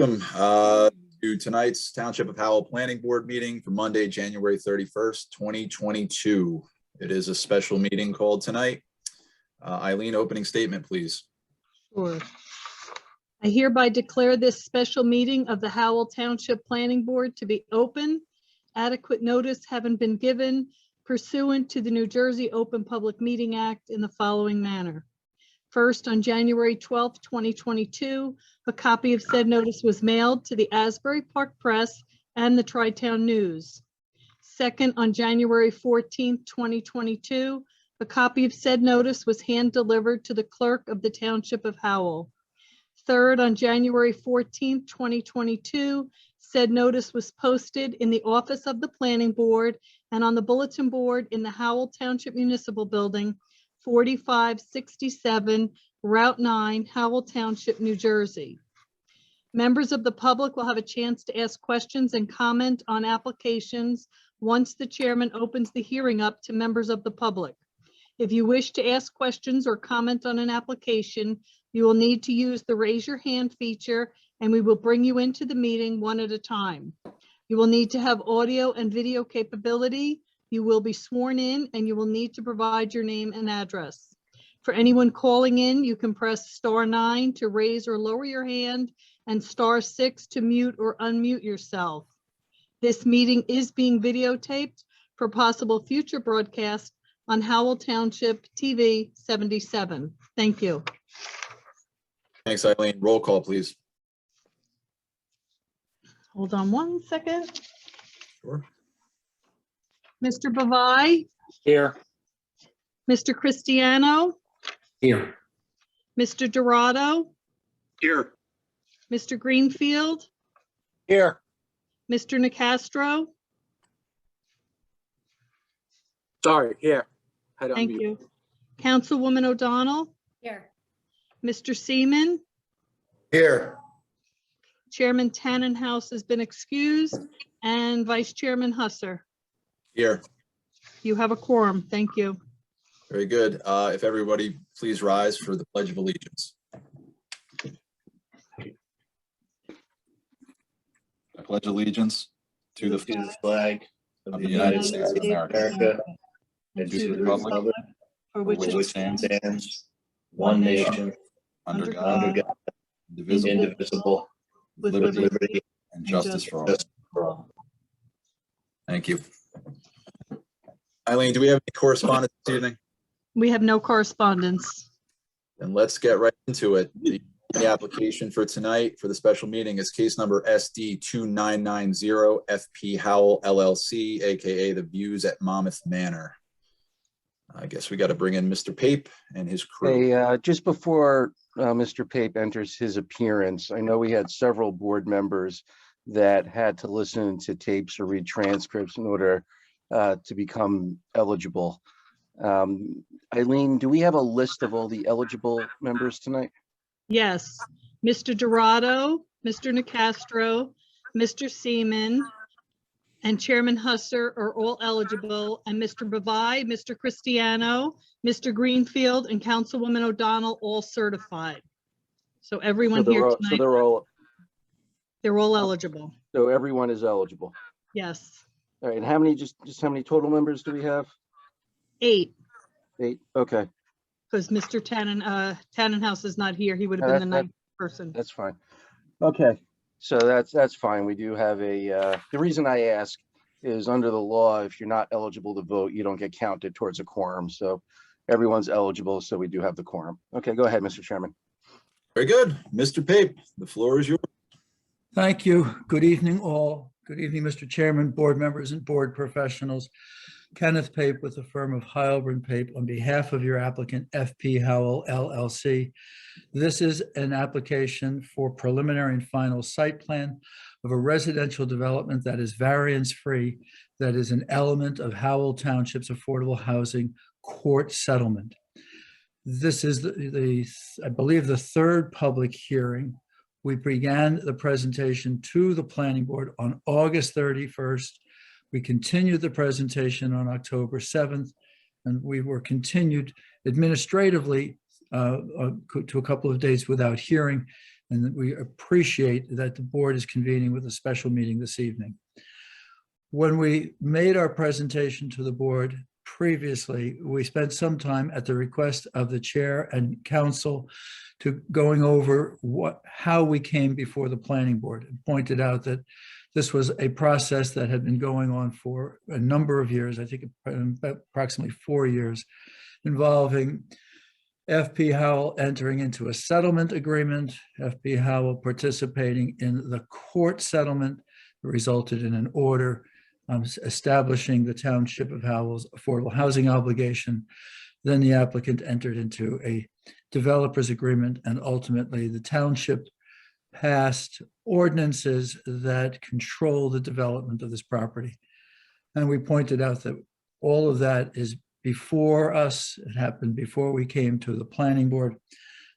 Welcome to tonight's Township of Howell Planning Board meeting for Monday, January 31st, 2022. It is a special meeting called tonight. Eileen, opening statement, please. Sure. I hereby declare this special meeting of the Howell Township Planning Board to be open. Adequate notice having been given pursuant to the New Jersey Open Public Meeting Act in the following manner. First, on January 12th, 2022, a copy of said notice was mailed to the Asbury Park Press and the Tri-Town News. Second, on January 14th, 2022, a copy of said notice was hand-delivered to the clerk of the Township of Howell. Third, on January 14th, 2022, said notice was posted in the office of the Planning Board and on the bulletin board in the Howell Township Municipal Building, 4567 Route 9, Howell Township, New Jersey. Members of the public will have a chance to ask questions and comment on applications once the chairman opens the hearing up to members of the public. If you wish to ask questions or comment on an application, you will need to use the raise your hand feature and we will bring you into the meeting one at a time. You will need to have audio and video capability. You will be sworn in and you will need to provide your name and address. For anyone calling in, you can press *9 to raise or lower your hand and *6 to mute or unmute yourself. This meeting is being videotaped for possible future broadcast on Howell Township TV 77. Thank you. Thanks, Eileen. Roll call, please. Hold on one second. Sure. Mr. Bavai? Here. Mr. Cristiano? Here. Mr. Dorado? Here. Mr. Greenfield? Here. Mr. Nicastro? Sorry, here. Thank you. Councilwoman O'Donnell? Here. Mr. Seaman? Here. Chairman Tannenhouse has been excused, and Vice Chairman Husser. Here. You have a quorum. Thank you. Very good. If everybody please rise for the Pledge of Allegiance. I pledge allegiance to the flag of the United States of America and to the republic for which which it it stands, one nation, under God, God, indivisible, indivisible, with with liberty and justice for all. all. Thank you. Eileen, do we have any correspondence this evening? We have no correspondence. Then let's get right into it. The application for tonight for the special meeting is case number SD 2990 FP Howell LLC, aka the Views at Monmouth Manor. I guess we got to bring in Mr. Pape and his crew. Hey, just before Mr. Pape enters his appearance, I know we had several board members that had to listen to tapes or read transcripts in order to become eligible. Eileen, do we have a list of all the eligible members tonight? Yes, Mr. Dorado, Mr. Nicastro, Mr. Seaman, and Chairman Husser are all eligible, and Mr. Bavai, Mr. Cristiano, Mr. Greenfield, and Councilwoman O'Donnell all certified. So everyone here tonight, they're all eligible. So everyone is eligible. Yes, All right, and how many, just how many total members do we have? 8, 8, okay, because Mr. Tannenhouse is not here. He would have been the 9th person. that's fine. Okay, so that's fine. We do have a, the reason I ask is under the law, if you're not eligible to vote, you don't get counted towards a quorum. So everyone's eligible, so we do have the quorum. Okay, go ahead, Mr. Chairman. Very good. Mr. Pape, the floor is yours. Thank you. Good evening, all. Good evening, Mr. Chairman, board members, and board professionals. Kenneth Pape with the firm of Heilbrunn Pape on behalf of your applicant, FP Howell LLC. This is an application for preliminary and final site plan of a residential development that is variance-free, that is an element of Howell Township's affordable housing court settlement. This is I believe, the third public hearing. We began the presentation to the planning board on August 31st. We continued the presentation on October 7th, and we were continued administratively to a couple of dates without hearing. and that we appreciate that the board is convening with a special meeting this evening. When we made our presentation to the board previously, we spent some time at the request of the chair and council to going over how we came before the planning board, and pointed out that this was a process that had been going on for a number of years, I think approximately 4 years, involving FP Howell entering into a settlement agreement, FP Howell participating in the court settlement that resulted in an order establishing the Township of Howell's affordable housing obligation. Then the applicant entered into a developer's agreement, and ultimately the township passed ordinances that control the development of this property. And we pointed out that all of that is before us. It happened before we came to the planning board,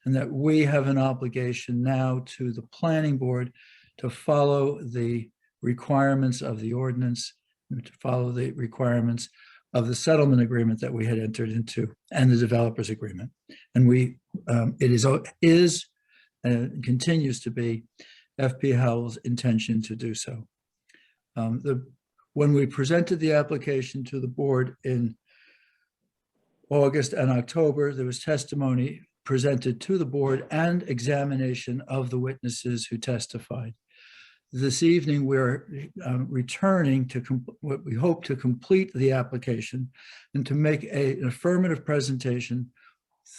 and that we have an obligation now to the planning board to follow the requirements of the ordinance, to follow the requirements of the settlement agreement that we had entered into and the developer's agreement. And it is and continues to be FP Howell's intention to do so. When we presented the application to the board in August and October, there was testimony presented to the board and examination of the witnesses who testified. This evening, we're returning to what we hope to complete the application and to make an affirmative presentation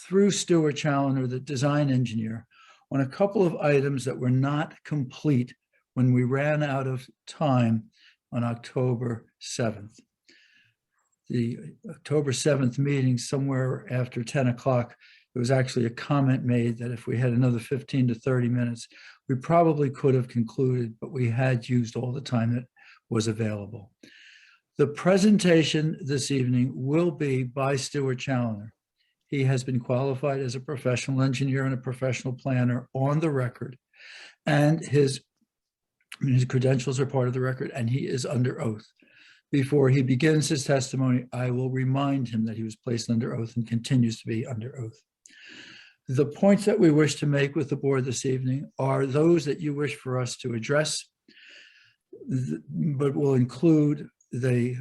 through Stuart Challoner, the design engineer, on a couple of items that were not complete when we ran out of time on October 7th. The October 7th meeting, somewhere after 10 o'clock, there was actually a comment made that if we had another 15 to 30 minutes, we probably could have concluded, but we had used all the time that was available. The presentation this evening will be by Stuart Challoner. He has been qualified as a professional engineer and a professional planner on the record, and his credentials are part of the record, and he is under oath. Before he begins his testimony, I will remind him that he was placed under oath and continues to be under oath. The points that we wish to make with the board this evening are those that you wish for us to address, but will include a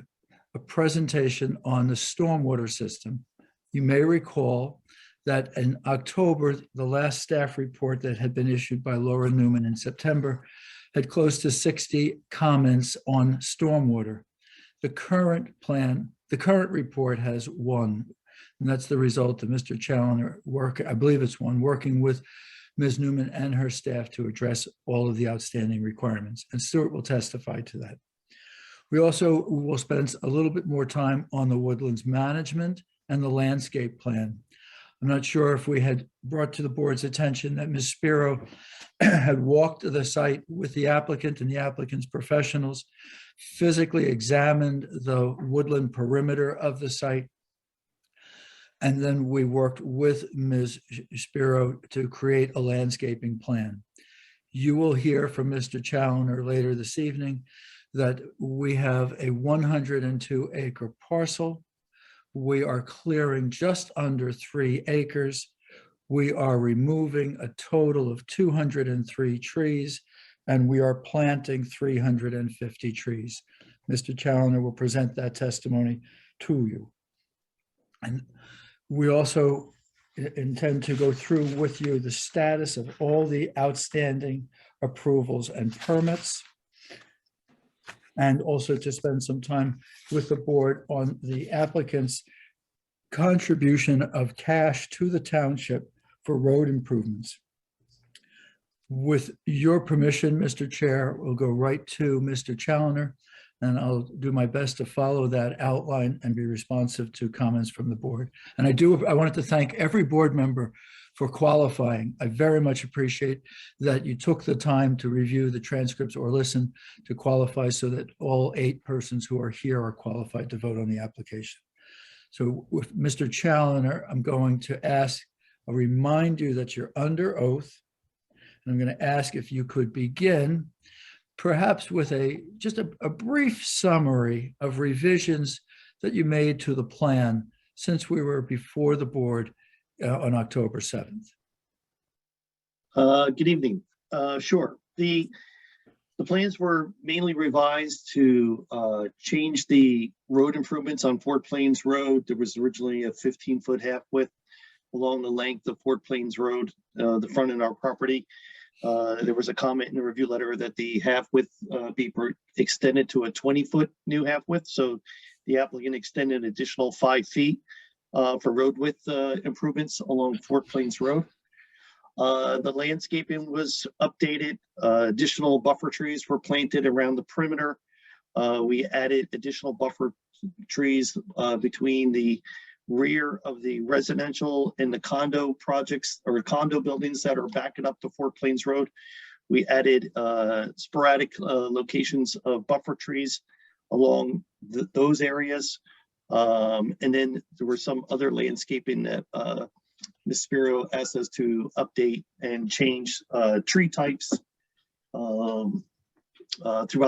presentation on the stormwater system. You may recall that in October, the last staff report that had been issued by Laura Newman in September had close to 60 comments on stormwater. The current report has one, and that's the result of Mr. Challoner working with Ms. Newman and her staff to address all of the outstanding requirements, and Stuart will testify to that. We also will spend a little bit more time on the Woodlands management and the landscape plan. I'm not sure if we had brought to the board's attention that Ms. Spiro had walked the site with the applicant and the applicant's professionals, physically examined the woodland perimeter of the site, and then we worked with Ms. Spiro to create a landscaping plan. You will hear from Mr. Challoner later this evening that we have a 102-acre parcel. We are clearing just under 3 acres. We are removing a total of 203 trees, and we are planting 350 trees. Mr. Challoner will present that testimony to you. And we also intend to go through with you the status of all the outstanding approvals and permits, and also to spend some time with the board on the applicant's contribution of cash to the township for road improvements. With your permission, Mr. Chair, we'll go right to Mr. Challoner, and I'll do my best to follow that outline and be responsive to comments from the board. And I wanted to thank every board member for qualifying. I very much appreciate that you took the time to review the transcripts or listen to qualify, so that all 8 persons who are here are qualified to vote on the application. So with Mr. Challoner, I'm going to I'll remind you that you're under oath. And I'm going to ask if you could begin perhaps with just a brief summary of revisions that you made to the plan since we were before the board on October 7th. Good evening. Sure. The plans were mainly revised to change the road improvements on Fort Plains Road. There was originally a 15-foot half width along the length of Fort Plains Road, the front of our property. There was a comment in the review letter that the half width be extended to a 20-foot new half width. So the applicant extended an additional 5 feet for road width improvements along Fort Plains Road. The landscaping was updated. Additional buffer trees were planted around the perimeter. We added additional buffer trees between the rear of the residential and the condo projects or condo buildings that are backing up to Fort Plains Road. We added sporadic locations of buffer trees along those areas. And then there were some other landscaping that Ms. Spiro asked us to update and change tree types throughout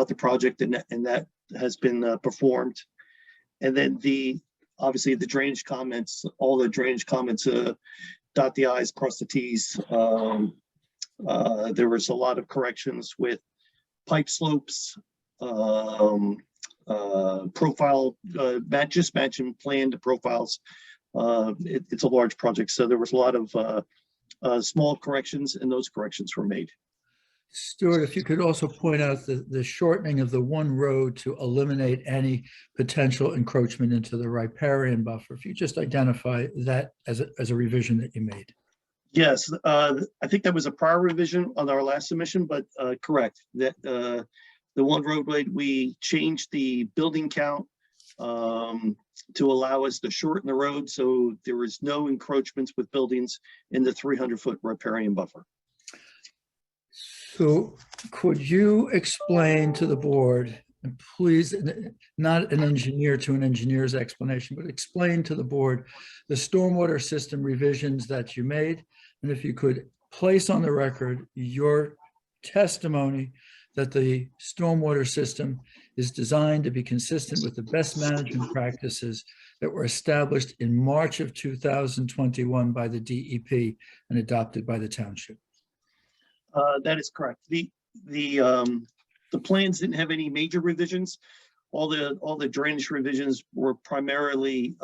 the project, and that has been performed. And then obviously the drainage comments, all the drainage comments, dot the i's, cross the t's. There was a lot of corrections with pipe slopes, profile, just matching plan to profiles. It's a large project, so there was a lot of small corrections, and those corrections were made. Stuart, if you could also point out the shortening of the one road to eliminate any potential encroachment into the riparian buffer, if you just identify that as a revision that you made. Yes, I think that was a prior revision on our last submission, but correct. That the one roadway, we changed the building count to allow us to shorten the road, so there was no encroachments with buildings in the 300-foot riparian buffer. So could you explain to the board, and please, not an engineer to an engineer's explanation, but explain to the board the stormwater system revisions that you made, and if you could place on the record your testimony that the stormwater system is designed to be consistent with the best management practices that were established in March of 2021 by the DEP and adopted by the township. That is correct. The plans didn't have any major revisions. All the drainage revisions were primarily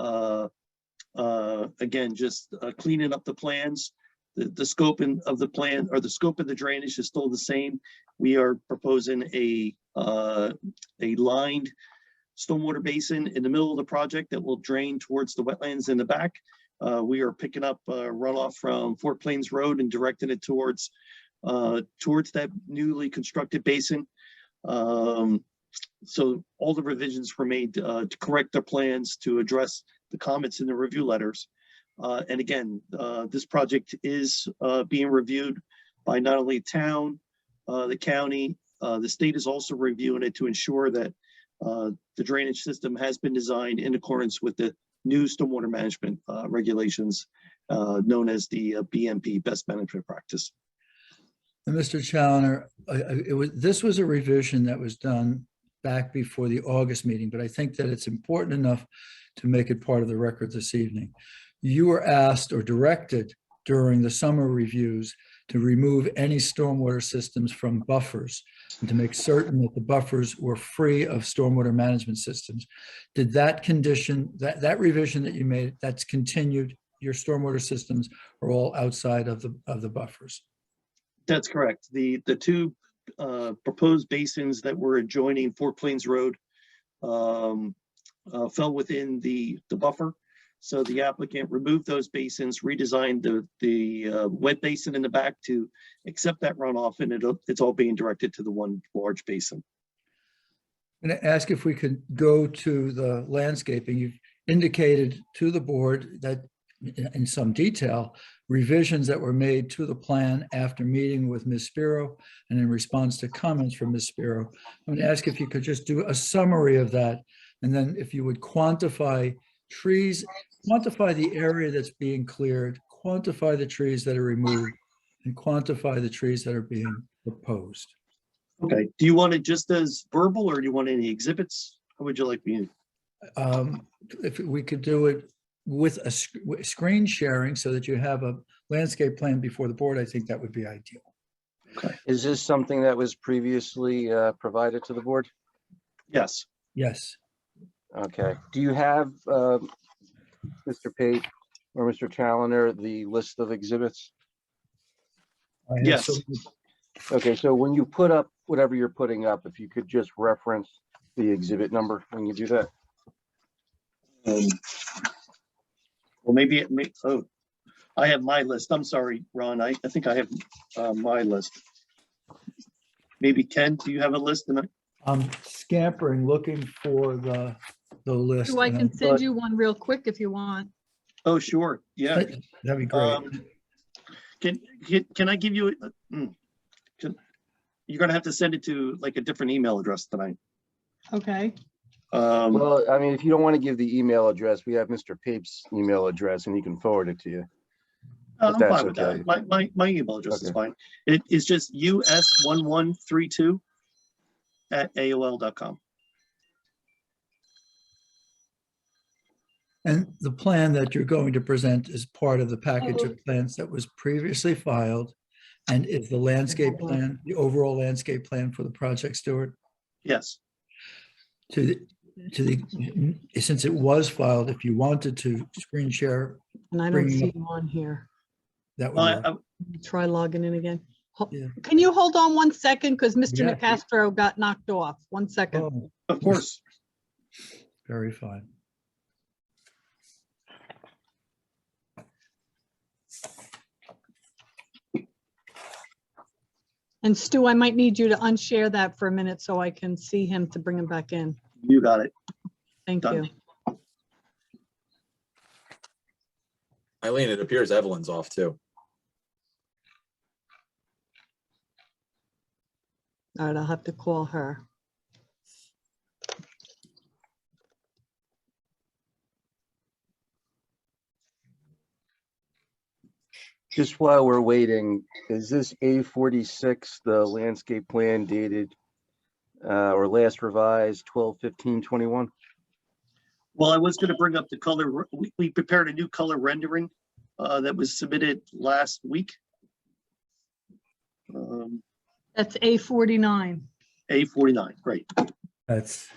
again just cleaning up the plans. The scope of the plan, or the scope of the drainage, is still the same. We are proposing a lined stormwater basin in the middle of the project that will drain towards the wetlands in the back. We are picking up runoff from Fort Plains Road and directing it towards that newly constructed basin. So all the revisions were made to correct their plans to address the comments in the review letters. And again, this project is being reviewed by not only town, the county, the state is also reviewing it to ensure that the drainage system has been designed in accordance with the new stormwater management regulations known as the BMP, Best Management Practice. And Mr. Challoner, this was a revision that was done back before the August meeting, but I think that it's important enough to make it part of the record this evening. You were asked or directed during the summer reviews to remove any stormwater systems from buffers and to make certain that the buffers were free of stormwater management systems. Did that condition, that revision that you made, that's continued, your stormwater systems are all outside of the buffers? That's correct. The two proposed basins that were adjoining Fort Plains Road fell within the buffer. So the applicant removed those basins, redesigned the wet basin in the back to accept that runoff, and it's all being directed to the one large basin. I'm going to ask if we could go to the landscaping. You've indicated to the board that in some detail, revisions that were made to the plan after meeting with Ms. Spiro and in response to comments from Ms. Spiro. I'm going to ask if you could just do a summary of that, and then if you would quantify trees, quantify the area that's being cleared, quantify the trees that are removed, and quantify the trees that are being proposed. Okay. Do you want it just as verbal, or do you want any exhibits? How would you like me? If we could do it with screen sharing so that you have a landscape plan before the board, I think that would be ideal. Is this something that was previously provided to the board? Yes. Yes. Okay. Do you have, Mr. Pate or Mr. Challoner, the list of exhibits? I have Yes. some- Okay, so when you put up whatever you're putting up, if you could just reference the exhibit number when you do that. Well, maybe it may, oh, I have my list. I'm sorry, Ron. I think I have my list. Maybe Ken, do you have a list? I'm scampering, looking for the list. So I and can I'm- send you one real quick if you want. Oh, sure. Yeah. That'd be great. Can I give you, you're gonna have to send it to like a different email address tonight. Okay. Well, I mean, if you don't want to give the email address, we have Mr. Pape's email address and he can forward it to you. I'm that's fine with okay. that. My email address is Okay. fine. It is just us1132@aol.com. And the plan that you're going to present is part of the package of plans that was previously filed and is the landscape plan, the overall landscape plan for the project, Stuart? Yes. Since it was filed, if you wanted to screen share, And I don't Bring see up- you on here. that would Well, work. Try logging in again. Yeah. Can you hold on 1 second? Because Mr. Yeah. Nicastro got knocked off. 1 second. Oh, of course. very fine. And Stu, I might need you to unshare that for a minute so I can see him to bring him back in. You got it. Thank Done. you. Eileen, it appears Evelyn's off too. All right, I'll have to call her. Just while we're waiting, is this A46, the landscape plan dated or last revised 12/15/21? Well, I was gonna bring up the color. We prepared a new color rendering that was submitted last week. That's A49. A49, great. That's,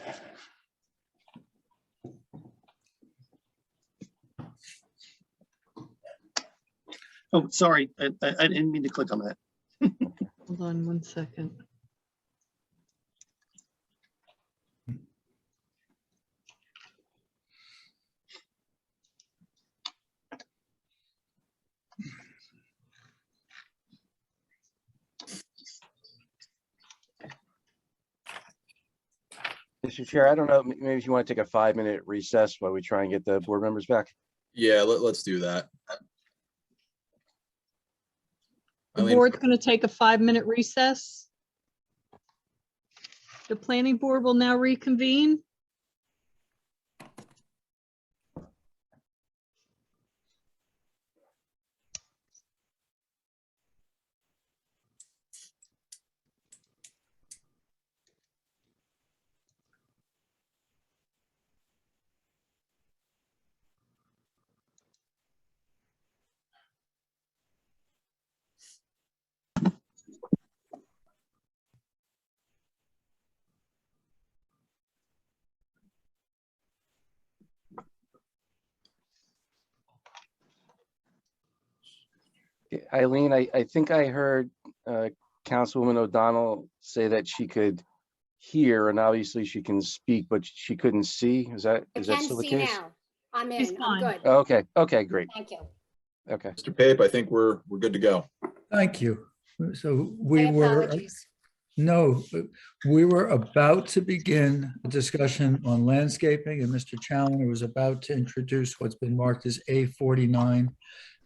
Oh, sorry, I didn't mean to click on that. Hold on 1 second. Mr. Chair, I don't know, maybe if you want to take a 5-minute recess while we try and get the board members back. Yeah, let's do that. The Eileen, board's going to take a 5-minute recess. The planning board will now reconvene. Eileen, I think I heard Councilwoman O'Donnell say that she could hear and obviously she can speak, but she couldn't see. Is that I still can the see case? now. I'm She's in, fine. I'm good. Okay, okay, great. Thank you. Okay. Mr. Pape, I think we're good to go. thank you. So My we were, apologies. no, we were about to begin a discussion on landscaping and Mr. Challoner was about to introduce what's been marked as A49,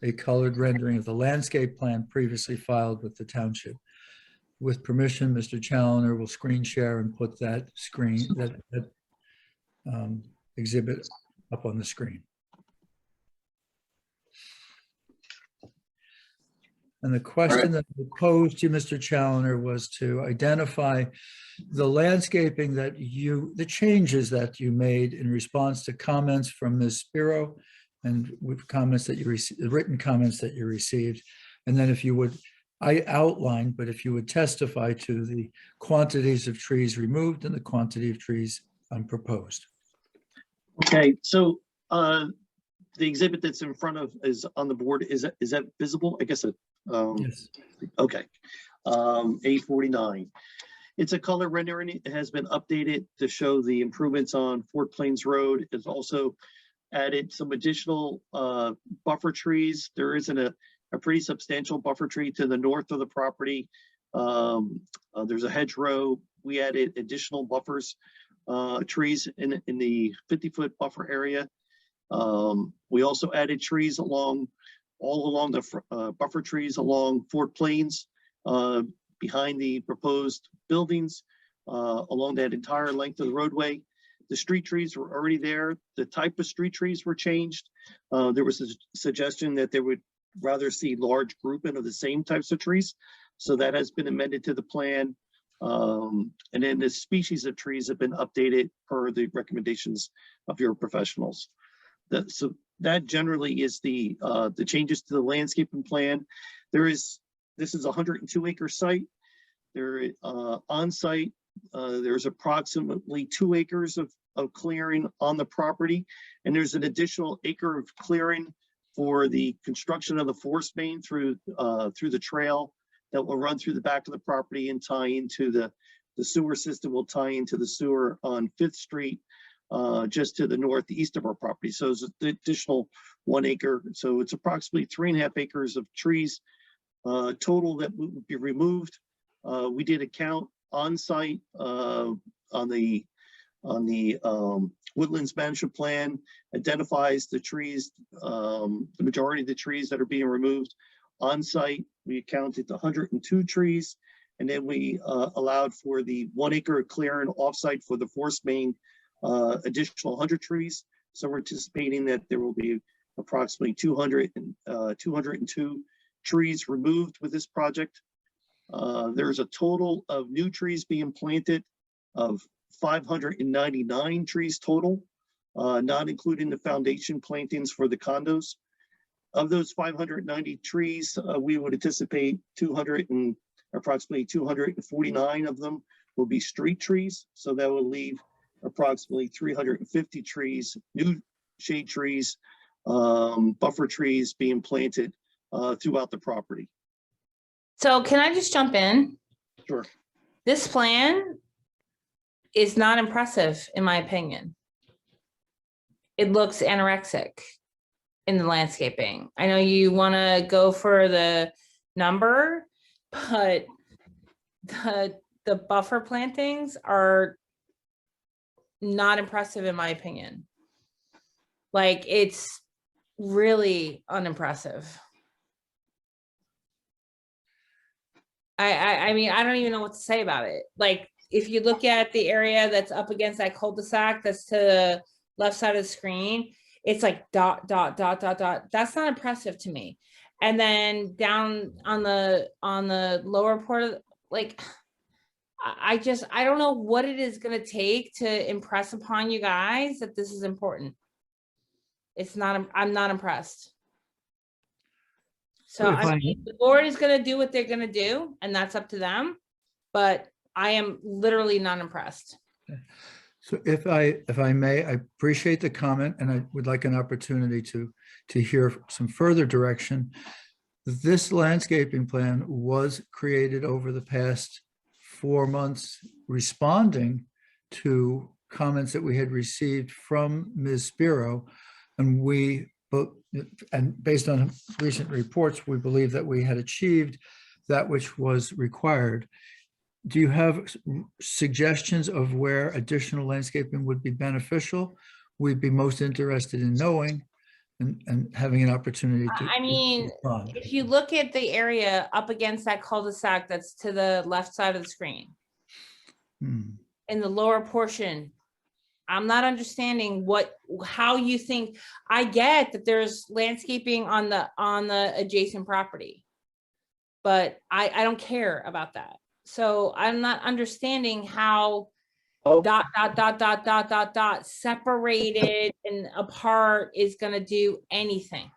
a colored rendering of the landscape plan previously filed with the township. With permission, Mr. Challoner will screen share and put that exhibit up on the screen. And the question that I posed to Mr. Challoner was to identify the landscaping that the changes that you made in response to comments from Ms. Spiro and with comments that you received, written comments that you received. And then if you would, I outlined, but if you would testify to the quantities of trees removed and the quantity of trees proposed. Okay, so the exhibit that's in front of is on the board. Is that visible? I guess it. Yes. Okay. A49. It's a color rendering. It has been updated to show the improvements on Fort Plains Road. It's also added some additional buffer trees. There isn't a pretty substantial buffer tree to the north of the property. There's a hedgerow. We added additional buffers, trees in the 50-foot buffer area. We also added trees all along the buffer trees along Fort Plains, behind the proposed buildings, along that entire length of the roadway. The street trees were already there. The type of street trees were changed. There was a suggestion that they would rather see large grouping of the same types of trees. So that has been amended to the plan. And then the species of trees have been updated per the recommendations of your professionals. So that generally is the changes to the landscaping plan. This is a 102-acre site. There on site, there's approximately 2 acres of clearing on the property, and there's an additional acre of clearing for the construction of the force main through the trail that will run through the back of the property and tie into the sewer system. Will tie into the sewer on 5th Street, just to the northeast of our property. So it's an additional 1 acre. So it's approximately 3.5 acres of trees total that would be removed. We did a count on site on the Woodlands management plan, identifies the trees, the majority of the trees that are being removed on site. We counted 102 trees, and then we allowed for the 1 acre clearing off-site for the force main, additional 100 trees. So we're anticipating that there will be approximately 202 trees removed with this project. There's a total of new trees being planted of 599 trees total, not including the foundation plantings for the condos. Of those 590 trees, we would anticipate approximately 249 of them will be street trees. So that will leave approximately 350 trees, new shade trees, buffer trees being planted throughout the property. So can I just jump in? Sure. This plan is not impressive, in my opinion. It looks anorexic in the landscaping. I know you want to go for the number, but the buffer plantings are not impressive, in my opinion. Like, it's really unimpressive. I mean, I don't even know what to say about it. Like, if you look at the area that's up against that cul-de-sac that's to the left side of the screen, it's like dot, dot, dot, dot, dot. That's not impressive to me. And then down on the lower part of, like, I don't know what it is going to take to impress upon you guys that this is important. It's not, I'm not impressed. So I mean, the board is going to do what they're going to do, and that's up to them. But I am literally not impressed. So if I may, I appreciate the comment, and I would like an opportunity to hear some further direction. This landscaping plan was created over the past 4 months, responding to comments that we had received from Ms. Spiro, and based on recent reports, we believe that we had achieved that which was required. Do you have suggestions of where additional landscaping would be beneficial? We'd be most interested in knowing and having an opportunity to. I mean, if you look at the area up against that cul-de-sac that's to the left side of the screen, in the lower portion, I'm not understanding how you think. I get that there's landscaping on the adjacent property, but I don't care about that. So I'm not understanding how Oh, separated and apart is gonna do anything.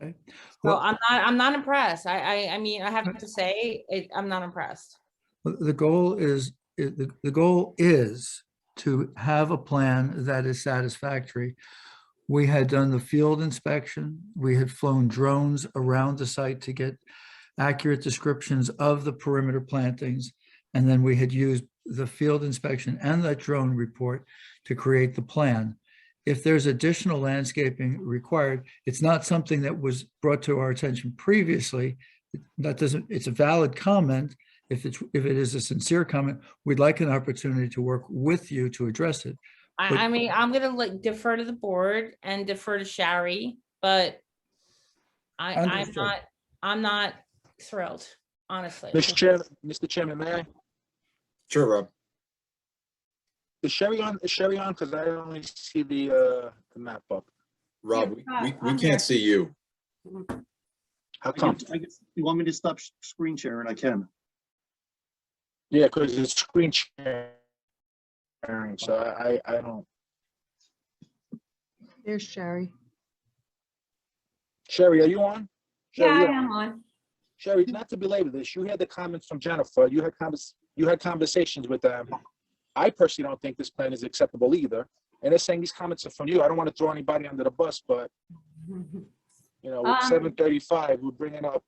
Okay. So Well, I'm not impressed. I mean, I have to say, I'm not impressed. the goal is, the goal is to have a plan that is satisfactory. We had done the field inspection. We had flown drones around the site to get accurate descriptions of the perimeter plantings. And then we had used the field inspection and that drone report to create the plan. If there's additional landscaping required, it's not something that was brought to our attention previously. That doesn't, it's a valid comment. If it is a sincere comment, we'd like an opportunity to work with you to address it. But- I mean, I'm gonna like defer to the board and defer to Shari, but Understood. I'm not thrilled, honestly. Mr. Chairman, may I? Sure, Rob. Is Sherry on? Because I only see the map up. Rob, Yeah, we I'm can't see you. How come? I guess you want me to stop screen sharing? I can. Yeah, because it's screen sharing, so I don't. There's Sherry. Sherry, are you on? Yeah, Sherry, I am on. Sherry, not to belabor this, you had the comments from Jennifer. You had conversations with them. I personally don't think this plan is acceptable either. And they're saying these comments are from you. I don't want to throw anybody under the bus, but you know, with 7:35, we're bringing up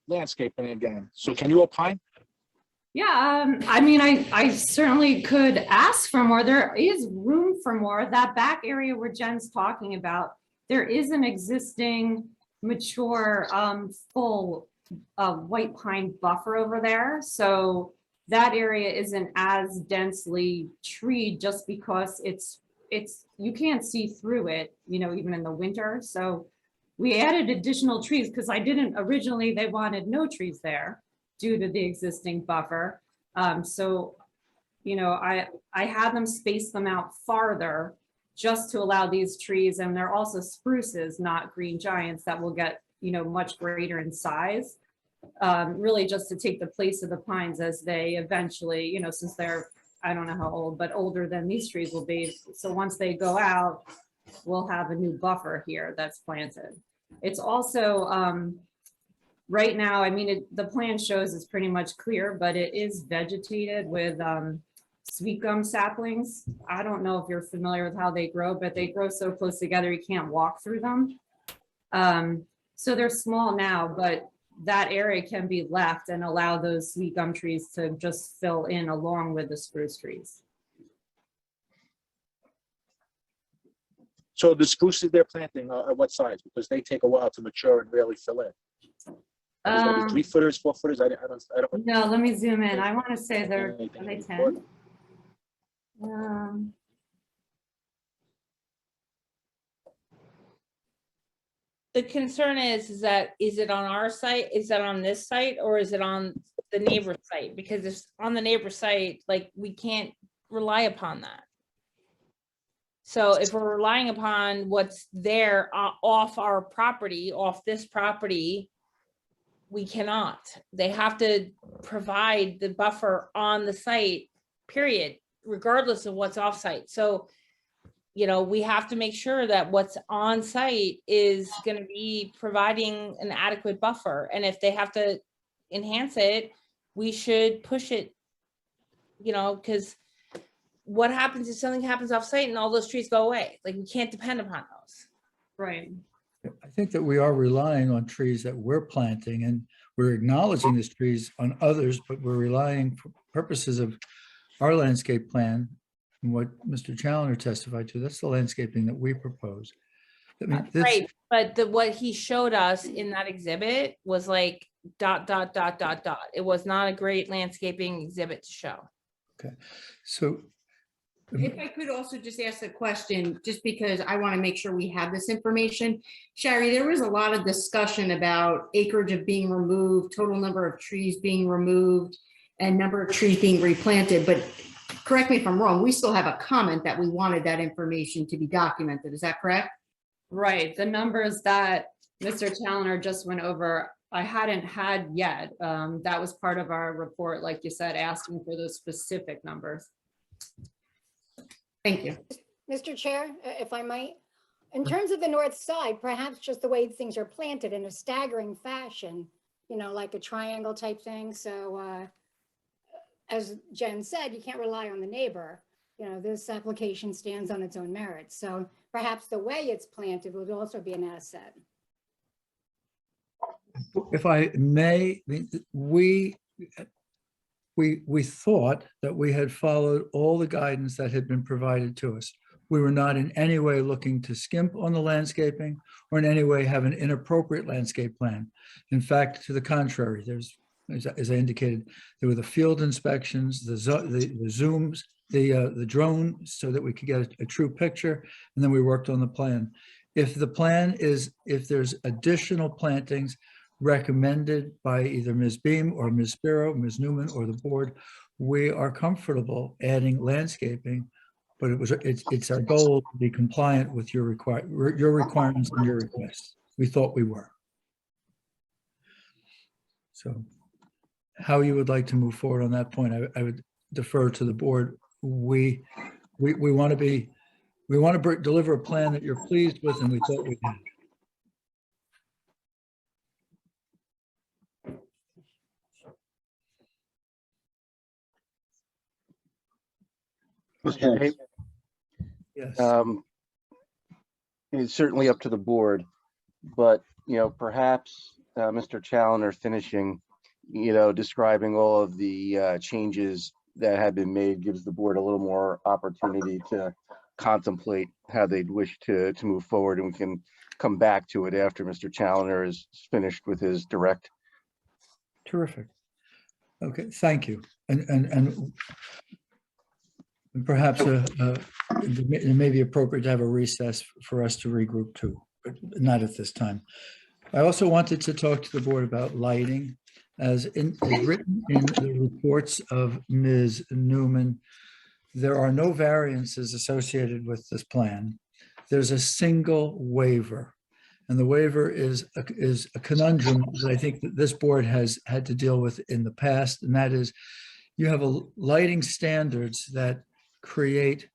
landscaping again. So can you opine? Yeah, I mean, I certainly could ask for more. There is room for more. That back area where Jen's talking about, there is an existing mature full white pine buffer over there. So that area isn't as densely treed just because it's you can't see through it, you know, even in the winter. So we added additional trees because originally they wanted no trees there due to the existing buffer. So, you know, I had them space them out farther just to allow these trees, and they're also spruces, not green giants, that will get, you know, much greater in size. Really just to take the place of the pines as they eventually, you know, since they're, I don't know how old, but older than these trees will be. So once they go out, we'll have a new buffer here that's planted. It's also, right now, I mean, the plan shows it's pretty much clear, but it is vegetated with sweet gum saplings. I don't know if you're familiar with how they grow, but they grow so close together you can't walk through them. So they're small now, but that area can be left and allow those sweet gum trees to just fill in along with the spruce trees. So the spruces they're planting are what size? Because they take a while to mature and really fill in. Is it gonna be 3 footers, 4 footers? I don't. No, let me zoom in. I want to say are they 10? The concern is that, is it on our site? Is that on this site, or is it on the neighbor site? Because if on the neighbor site, like, we can't rely upon that. So if we're relying upon what's there off our property, off this property, we cannot. They have to provide the buffer on the site, period, regardless of what's off site. So, you know, we have to make sure that what's on site is going to be providing an adequate buffer. And if they have to enhance it, we should push it, you know, because what happens if something happens off site and all those trees go away? Like, we can't depend upon those. Right. I think that we are relying on trees that we're planting, and we're acknowledging these trees on others, but we're relying for purposes of our landscape plan and what Mr. Challoner testified to. That's the landscaping that we propose. I mean, this, Right, but what he showed us in that exhibit was like ... It was not a great landscaping exhibit to show. okay. So If I could also just ask a question, just because I want to make sure we have this information. Sherry, there was a lot of discussion about acreage of being removed, total number of trees being removed, and number of trees being replanted. But correct me if I'm wrong, we still have a comment that we wanted that information to be documented. Is that correct? Right. The numbers that Mr. Challoner just went over, I hadn't had yet. That was part of our report, like you said, asking for those specific numbers. Thank you. Mr. Chair, if I might, in terms of the north side, perhaps just the way things are planted in a staggering fashion, you know, like a triangle type thing. So as Jen said, you can't rely on the neighbor. You know, this application stands on its own merits. So perhaps the way it's planted would also be an asset. If I may, we thought that we had followed all the guidance that had been provided to us. We were not in any way looking to skimp on the landscaping or in any way have an inappropriate landscape plan. In fact, to the contrary, there's, as I indicated, there were the field inspections, the zooms, the drone, so that we could get a true picture, and then we worked on the plan. If the plan is, if there's additional plantings recommended by either Ms. Beam or Ms. Spiro, Ms. Newman, or the board, we are comfortable adding landscaping, but it's our goal to be compliant with your requirements and your requests. We thought we were. So how you would like to move forward on that point, I would defer to the board. We want to deliver a plan that you're pleased with, and we thought we had. Mr. Pape, Yes. it's certainly up to the board, but, you know, perhaps Mr. Challoner finishing, you know, describing all of the changes that have been made gives the board a little more opportunity to contemplate how they'd wish to move forward, and we can come back to it after Mr. Challoner is finished with his direct. Terrific. Okay, thank you. And perhaps it may be appropriate to have a recess for us to regroup too, but not at this time. I also wanted to talk to the board about lighting. As written in the reports of Ms. Newman, there are no variances associated with this plan. There's a single waiver, and the waiver is a conundrum that I think that this board has had to deal with in the past, and that is you have a lighting standards that create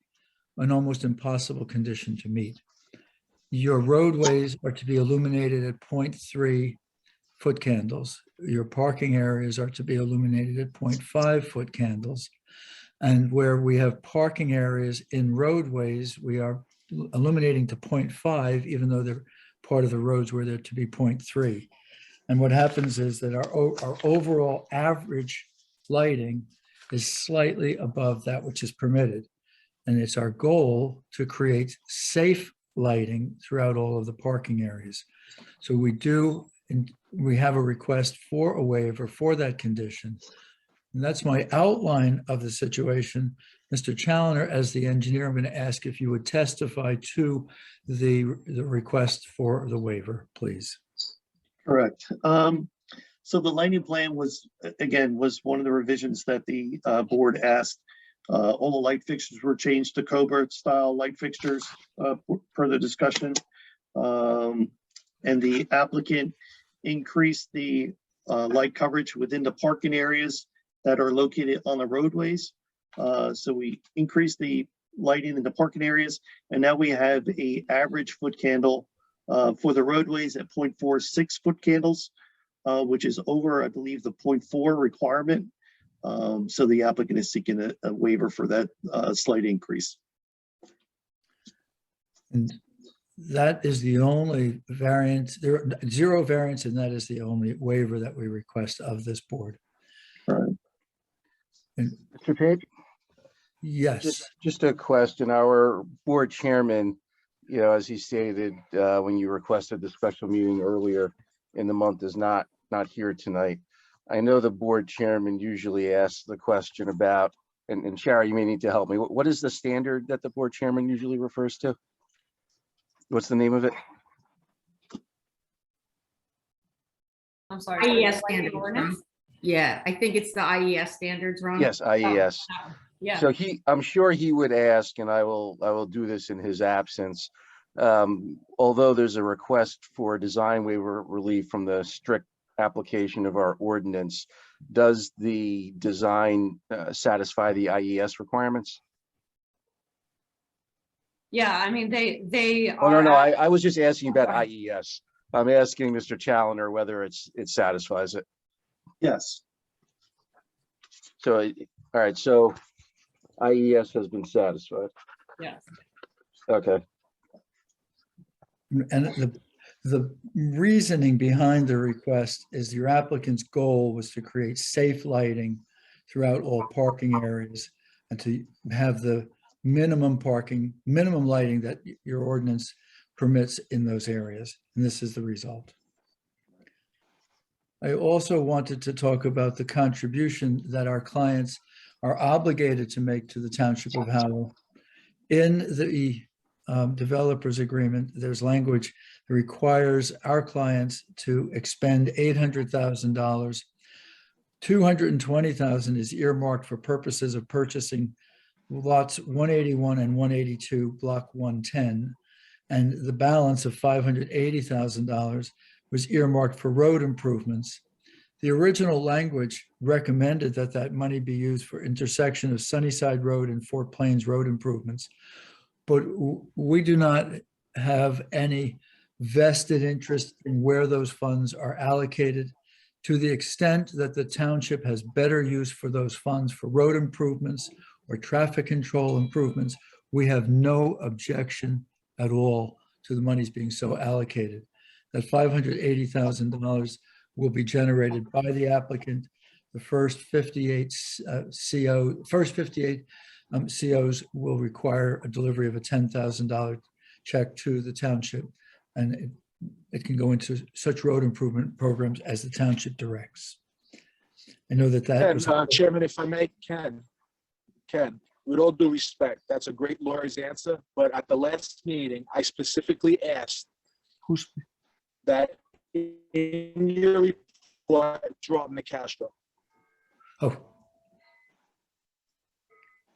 an almost impossible condition to meet. Your roadways are to be illuminated at 0.3 foot candles. Your parking areas are to be illuminated at 0.5 foot candles. And where we have parking areas in roadways, we are illuminating to 0.5, even though they're part of the roads where they're to be 0.3. And what happens is that our overall average lighting is slightly above that which is permitted. And it's our goal to create safe lighting throughout all of the parking areas. So we have a request for a waiver for that condition. And that's my outline of the situation. Mr. Challoner, as the engineer, I'm going to ask if you would testify to the request for the waiver, please. Correct. So the lighting plan was one of the revisions that the board asked. All the light fixtures were changed to Cobra style light fixtures per the discussion. And the applicant increased the light coverage within the parking areas that are located on the roadways. So we increased the lighting in the parking areas, and now we have a average foot candle for the roadways at 0.46 foot candles, which is over, I believe, the 0.4 requirement. So the applicant is seeking a waiver for that slight increase. And that is the only variance. There are 0 variance, and that is the only waiver that we request of this board. All right. And Mr. Pape? yes, Just a question. Our board chairman, you know, as he stated when you requested the special meeting earlier in the month, is not here tonight. I know the board chairman usually asks the question about, and Shara, you may need to help me. What is the standard that the board chairman usually refers to? What's the name of it? I'm sorry. IES standards. Ron. Yeah, I think it's the IES standards, Ron. Yes, IES. Yeah. So I'm sure he would ask, and I will do this in his absence. Although there's a request for design waiver relief from the strict application of our ordinance, does the design satisfy the IES requirements? Yeah, I mean, they Oh, no, are. no, I was just asking about IES. I'm asking Mr. Challoner whether it satisfies it. Yes. So, all right, so IES has been satisfied. Yes. Okay. And the reasoning behind the request is your applicant's goal was to create safe lighting throughout all parking areas and to have the minimum lighting that your ordinance permits in those areas. And this is the result. I also wanted to talk about the contribution that our clients are obligated to make to the Township of Howell. In the developers agreement, there's language that requires our clients to expend $800,000. $220,000 is earmarked for purposes of purchasing lots 181 and 182, block 110. And the balance of $580,000 was earmarked for road improvements. The original language recommended that that money be used for intersection of Sunnyside Road and Fort Plains Road improvements. But we do not have any vested interest in where those funds are allocated. To the extent that the township has better use for those funds for road improvements or traffic control improvements, we have no objection at all to the monies being so allocated. That $580,000 will be generated by the applicant. The first 58 COs will require a delivery of a $10,000 check to the township, and it can go into such road improvement programs as the township directs. I know that was. Chairman, if I may, Ken, with all due respect, that's a great lawyer's answer, but at the last meeting, I specifically asked that in your report, drop Nicastro. Oh,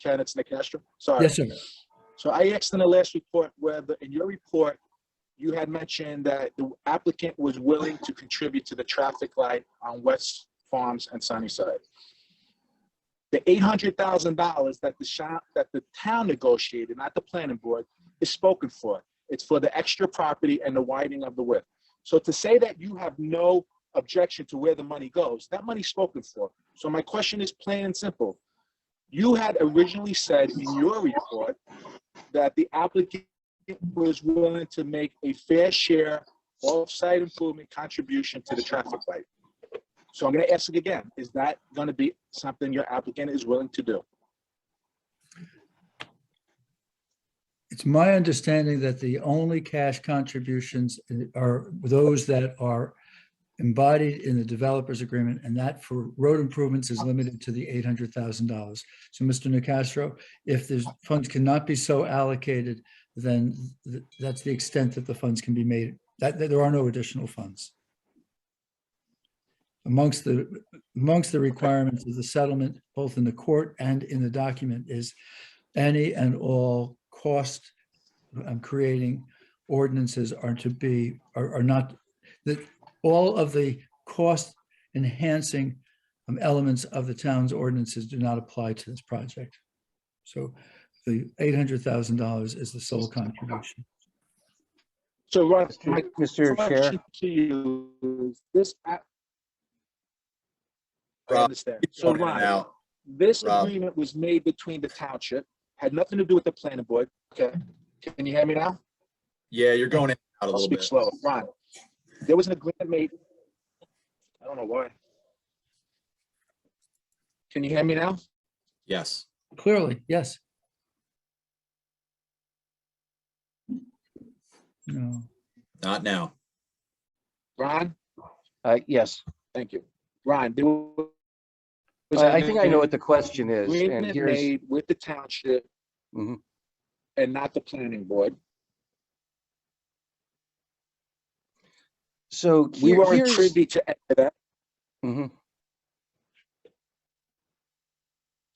Ken, it's Nicastro. Sorry. yes, sir. So I asked in the last report whether in your report, you had mentioned that the applicant was willing to contribute to the traffic light on West Farms and Sunnyside. The $800,000 that the town negotiated, not the planning board, is spoken for. It's for the extra property and the widening of the width. So to say that you have no objection to where the money goes, that money's spoken for. So my question is plain and simple. You had originally said in your report that the applicant was willing to make a fair share off-site improvement contribution to the traffic light. So I'm going to ask it again. Is that going to be something your applicant is willing to do? It's my understanding that the only cash contributions are those that are embodied in the developers agreement, and that for road improvements is limited to the $800,000. So Mr. Nicastro, if the funds cannot be so allocated, then that's the extent that the funds can be made. That there are no additional funds. Amongst the requirements of the settlement, both in the court and in the document, is any and all cost creating ordinances are not that all of the cost enhancing elements of the town's ordinances do not apply to this project. So the $800,000 is the sole contribution. So Ron, Mr. Chair. To you is this. I Rob, understand. So Ron, this agreement was made between the township, had nothing to do with the planning board. Okay, can you hear me now? Yeah, you're going in and out a I'll little speak bit. slow. Ron, there was an agreement made. I don't know why. Can you hear me now? Yes. Clearly, yes. No. Not now. Ron? Yes. Thank you. Ron, there was I think I know what the question is, and agreement here's. made with the township Mhm. and not the planning board. So We were here's. privy to that. Mhm.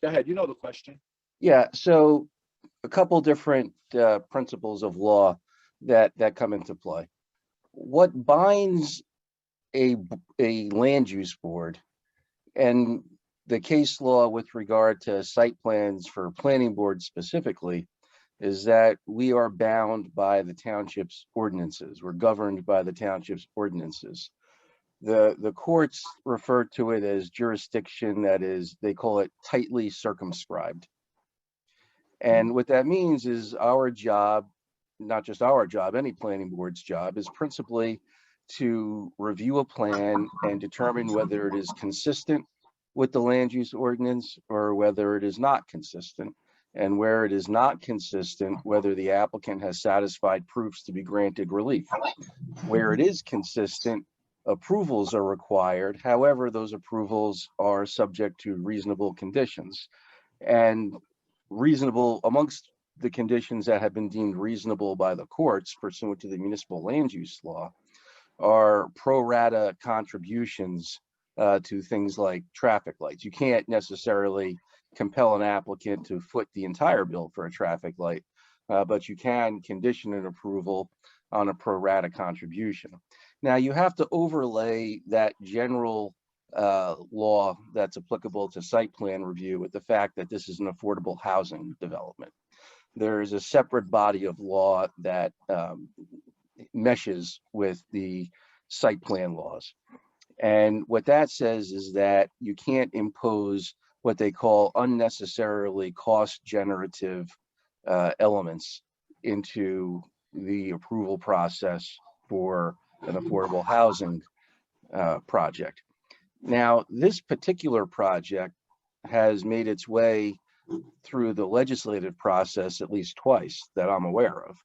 Go ahead, you know the question. Yeah, so a couple different principles of law that come into play. What binds a land use board and the case law with regard to site plans for planning boards specifically is that we are bound by the township's ordinances. We're governed by the township's ordinances. The courts refer to it as jurisdiction that is, they call it tightly circumscribed. And what that means is our job, not just our job, any planning board's job, is principally to review a plan and determine whether it is consistent with the land use ordinance or whether it is not consistent. And where it is not consistent, whether the applicant has satisfied proofs to be granted relief. Where it is consistent, approvals are required. However, those approvals are subject to reasonable conditions. And reasonable, amongst the conditions that have been deemed reasonable by the courts pursuant to the municipal land use law, are pro rata contributions to things like traffic lights. You can't necessarily compel an applicant to foot the entire bill for a traffic light, but you can condition an approval on a pro rata contribution. Now you have to overlay that general law that's applicable to site plan review with the fact that this is an affordable housing development. There is a separate body of law that meshes with the site plan laws. And what that says is that you can't impose what they call unnecessarily cost generative elements into the approval process for an affordable housing project. Now, this particular project has made its way through the legislative process at least twice that I'm aware of.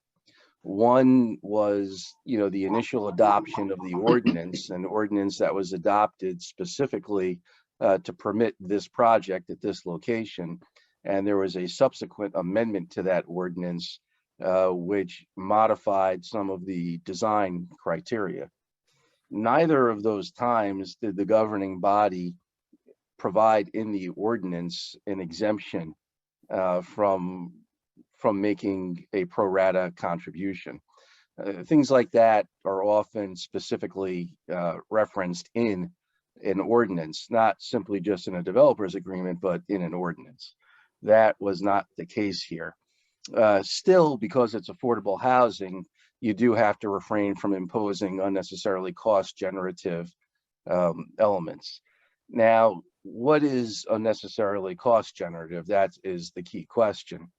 One was, the initial adoption of the ordinance, an ordinance that was adopted specifically to permit this project at this location. And there was a subsequent amendment to that ordinance, which modified some of the design criteria. Neither of those times did the governing body provide in the ordinance an exemption from making a pro rata contribution. Things like that are often specifically referenced in an ordinance, not simply just in a developer's agreement, but in an ordinance. That was not the case here. Still, because it's affordable housing, you do have to refrain from imposing unnecessarily cost generative elements. Now, what is unnecessarily cost generative? That is the key question.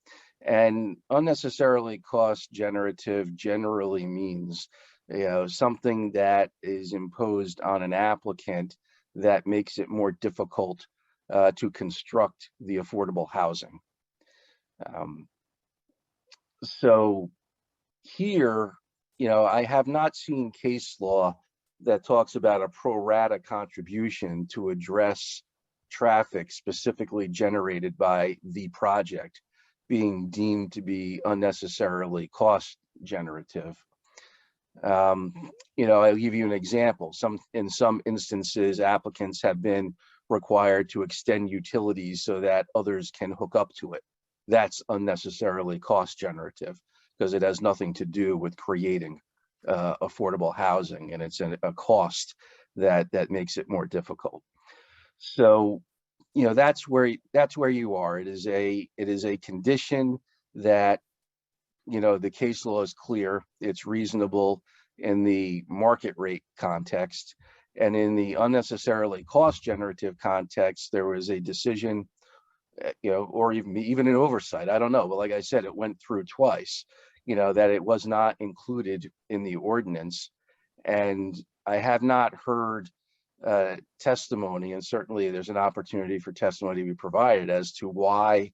And unnecessarily cost generative generally means something that is imposed on an applicant that makes it more difficult to construct the affordable housing. So here, I have not seen case law that talks about a pro rata contribution to address traffic specifically generated by the project being deemed to be unnecessarily cost generative. I'll give you an example. In some instances, applicants have been required to extend utilities so that others can hook up to it. That's unnecessarily cost generative because it has nothing to do with creating affordable housing, and it's a cost that makes it more difficult. So, that's where you are. It is a condition that, the case law is clear. It's reasonable in the market rate context, and in the unnecessarily cost generative context, there was a decision, or even an oversight. I don't know, but like I said, it went through twice. That it was not included in the ordinance, and I have not heard testimony, and certainly there's an opportunity for testimony to be provided as to why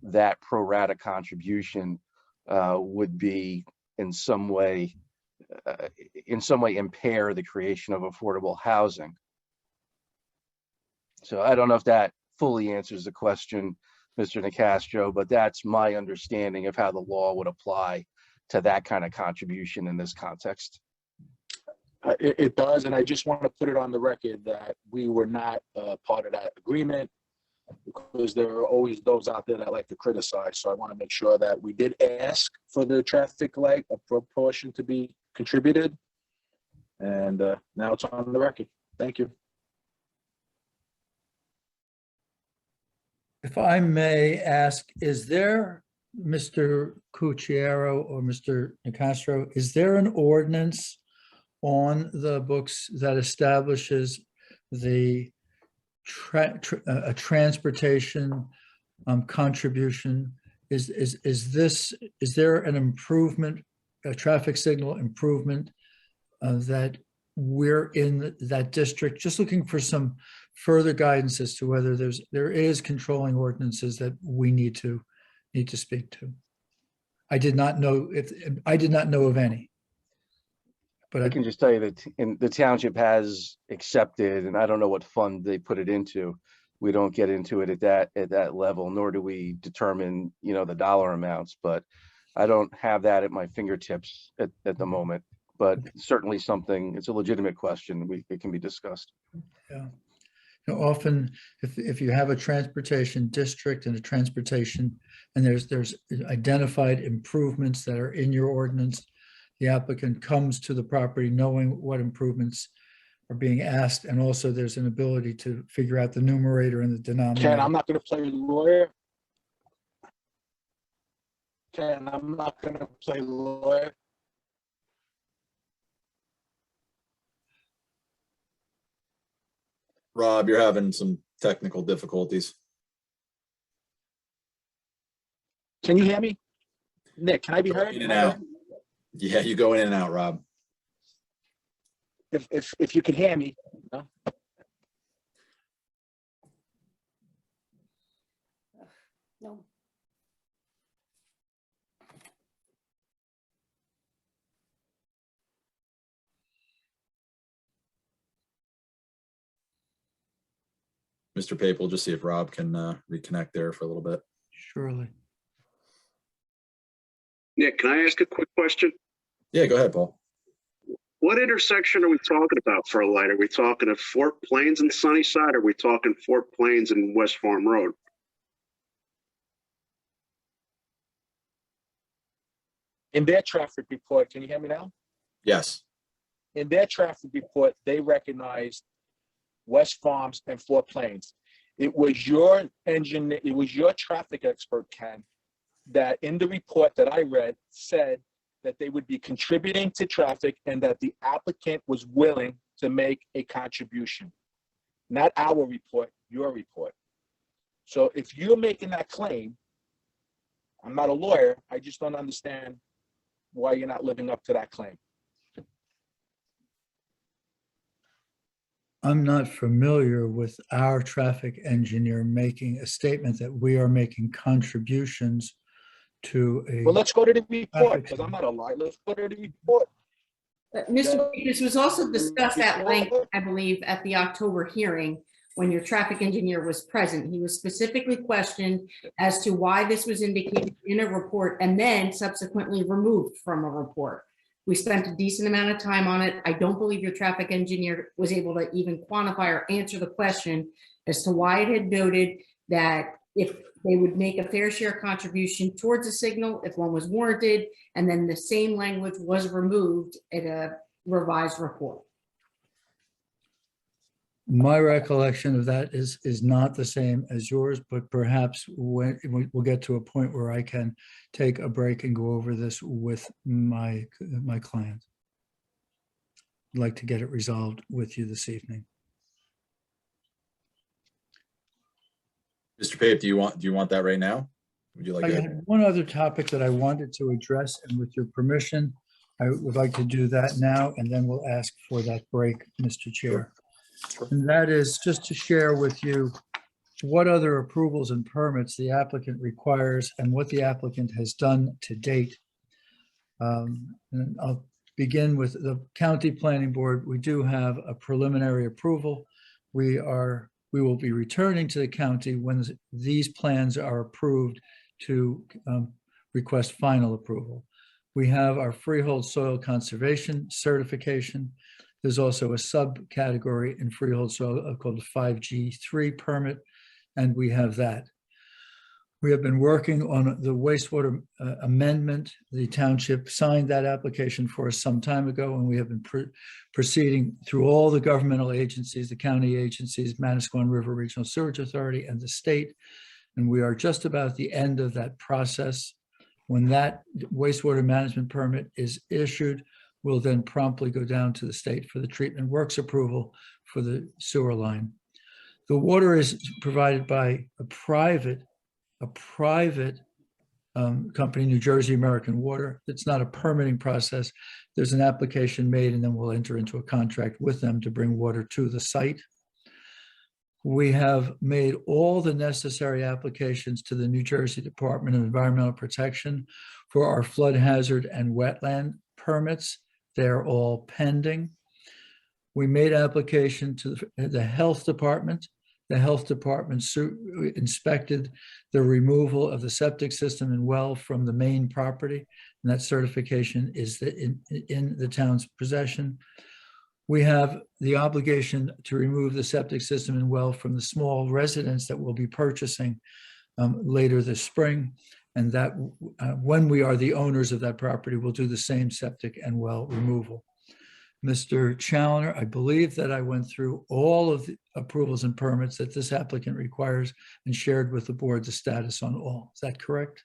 that pro rata contribution would be in some way impair the creation of affordable housing. So I don't know if that fully answers the question, Mr. Nicastro, but that's my understanding of how the law would apply to that kind of contribution in this context. It does, and I just want to put it on the record that we were not part of that agreement, because there are always those out there that like to criticize. So I want to make sure that we did ask for the traffic light, a proportion to be contributed, and now it's on the record. Thank you. If I may ask, is there Mr. Cucchiaro or Mr. Nicastro, is there an ordinance on the books that establishes a transportation contribution? Is there an improvement, a traffic signal improvement that we're in that district? Just looking for some further guidance as to whether there is controlling ordinances that we need to speak to. I did not know of any. But I can just tell you that the township has accepted, and I don't know what fund they put it into. We don't get into it at that level, nor do we determine, the dollar amounts, but I don't have that at my fingertips at the moment. But certainly something, it's a legitimate question. It can be discussed. Yeah. Often if you have a transportation district and a transportation, and there's identified improvements that are in your ordinance, the applicant comes to the property knowing what improvements are being asked, and also there's an ability to figure out the numerator and the denominator. Ken, I'm not going to play lawyer. Ken, I'm not going to play lawyer. Rob, you're having some technical difficulties. Can you hear me? Nick, can I be heard? In and out. Yeah, you go in and out, Rob. If you can hear me. No? No. Mr. Pape, we'll just see if Rob can reconnect there for a little bit. Surely. Nick, can I ask a quick question? Yeah, go ahead, Paul. What intersection are we talking about for a light? Are we talking at Fort Plains and Sunnyside? Or are we talking Fort Plains and West Farm Road? In their traffic report, can you hear me now? Yes. In their traffic report, they recognized West Farms and Fort Plains. It was your engineer, it was your traffic expert, Ken, that in the report that I read said that they would be contributing to traffic and that the applicant was willing to make a contribution. Not our report, your report. So if you're making that claim, I'm not a lawyer, I just don't understand why you're not living up to that claim. I'm not familiar with our traffic engineer making a statement that we are making contributions to a. Well, let's go to the report, because I'm not a liar. Let's go to the report. Mr. This was also discussed at length, I believe, at the October hearing when your traffic engineer was present. He was specifically questioned as to why this was indicated in a report and then subsequently removed from a report. We spent a decent amount of time on it. I don't believe your traffic engineer was able to even quantify or answer the question as to why it had noted that if they would make a fair share contribution towards a signal if one was warranted, and then the same language was removed in a revised report. My recollection of that is not the same as yours, but perhaps when we'll get to a point where I can take a break and go over this with my client. I'd like to get it resolved with you this evening. Mr. Pape, do you want that right now? Would you like I to? had one other topic that I wanted to address, and with your permission, I would like to do that now, and then we'll ask for that break, Mr. Chair. Sure. And that is just to share with you what other approvals and permits the applicant requires and what the applicant has done to date. And I'll begin with the County Planning Board. We do have a preliminary approval. We will be returning to the county when these plans are approved to request final approval. We have our freehold soil conservation certification. There's also a subcategory in freehold soil called the 5G3 permit, and we have that. We have been working on the wastewater amendment. The township signed that application for us some time ago, and we have been proceeding through all the governmental agencies, the county agencies, Manasquan River Regional Sewerage Authority, and the state. And we are just about the end of that process. When that wastewater management permit is issued, we'll then promptly go down to the state for the treatment works approval for the sewer line. The water is provided by a private company, New Jersey American Water. It's not a permitting process. There's an application made, and then we'll enter into a contract with them to bring water to the site. We have made all the necessary applications to the New Jersey Department of Environmental Protection for our flood hazard and wetland permits. They're all pending. We made application to the health department. The health department inspected the removal of the septic system and well from the main property, and that certification is in the town's possession. We have the obligation to remove the septic system and well from the small residence that we'll be purchasing later this spring. And that when we are the owners of that property, we'll do the same septic and well removal. Mr. Challoner, I believe that I went through all of the approvals and permits that this applicant requires and shared with the board the status on all. Is that correct?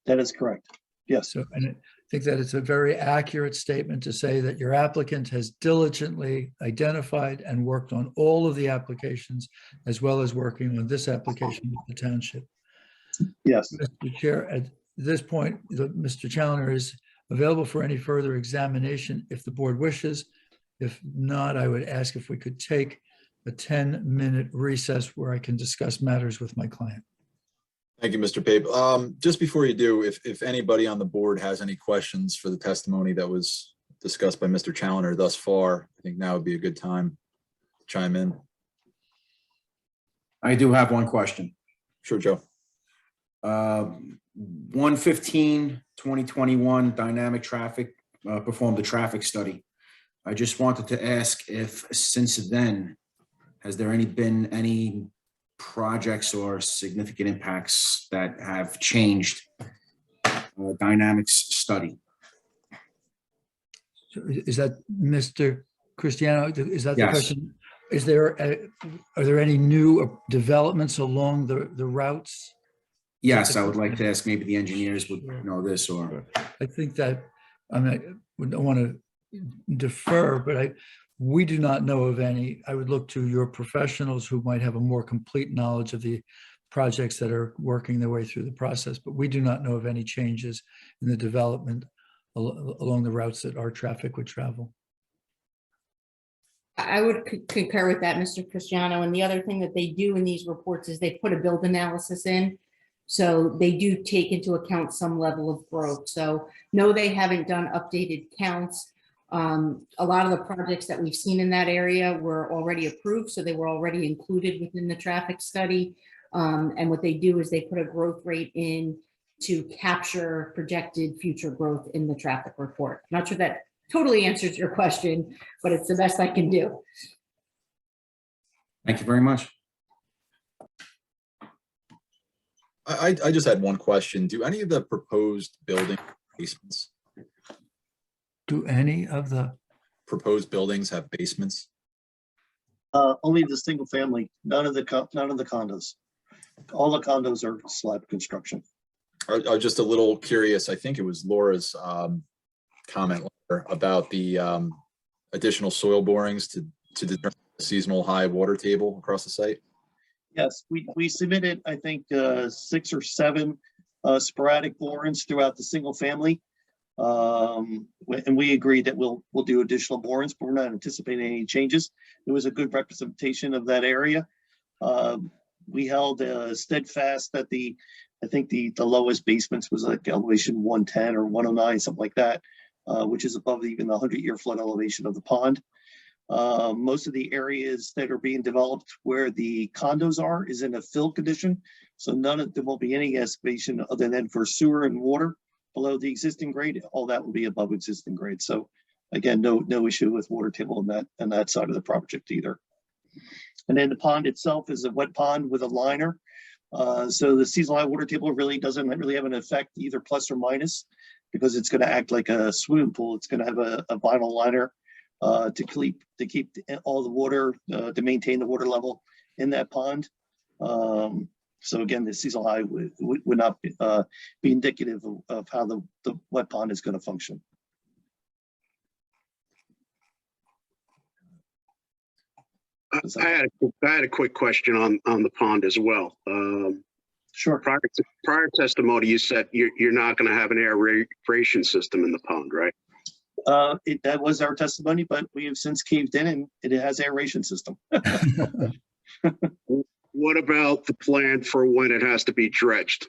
That is correct. Yes. So, and I think that it's a very accurate statement to say that your applicant has diligently identified and worked on all of the applications, as well as working on this application with the township. Yes. Mr. Chair, at this point, Mr. Challoner is available for any further examination if the board wishes. If not, I would ask if we could take a 10-minute recess where I can discuss matters with my client. Thank you, Mr. Pape. Just before you do, if anybody on the board has any questions for the testimony that was discussed by Mr. Challoner thus far, I think now would be a good time to chime in. I do have one question. Sure, Joe. 1/15/2021 Dynamic Traffic performed a traffic study. I just wanted to ask if since then, has there been any projects or significant impacts that have changed Dynamics study? So is that Mr. Cristiano? Is that the Yes. question? Is there, are there any new developments along the routes? Yes, I would like to ask, maybe the engineers would know this, or I think that, I mean, I don't want to defer, but we do not know of any. I would look to your professionals who might have a more complete knowledge of the projects that are working their way through the process, but we do not know of any changes in the development along the routes that our traffic would travel. I would concur with that, Mr. Cristiano. And the other thing that they do in these reports is they put a build analysis in. So they do take into account some level of growth. So no, they haven't done updated counts. A lot of the projects that we've seen in that area were already approved. So they were already included within the traffic study. And what they do is they put a growth rate in to capture projected future growth in the traffic report. I'm not sure that totally answers your question, but it's the best I can do. thank you very much. I just had one question. Do any of the proposed building basements? Do any of the, Proposed buildings have basements? Only the single family, none of the condos. All the condos are slab construction. I was just a little curious. I think it was Laura's comment about the additional soil borings to determine the seasonal high water table across the site. Yes, we submitted, I think, 6 or 7 sporadic borings throughout the single family. And we agreed that we'll do additional borings, but we're not anticipating any changes. It was a good representation of that area. We held steadfast that I think the lowest basements was like elevation 110 or 109, something like that, which is above even the 100-year flood elevation of the pond. Most of the areas that are being developed where the condos are is in a fill condition. So there won't be any excavation other than for sewer and water below the existing grade. All that will be above existing grade. So again, no issue with water table on that side of the project either. And then the pond itself is a wet pond with a liner. So the seasonal high water table really doesn't really have an effect either plus or minus, because it's going to act like a swimming pool. It's going to have a vinyl liner to keep all the water, to maintain the water level in that pond. So again, the seasonal high would not be indicative of how the wet pond is going to function. I had a quick question on the pond as well. Sure. Prior testimony, you said you're not going to have an aeration system in the pond, right? That was our testimony, but we have since caved in and it has aeration system. What about the plan for when it has to be dredged?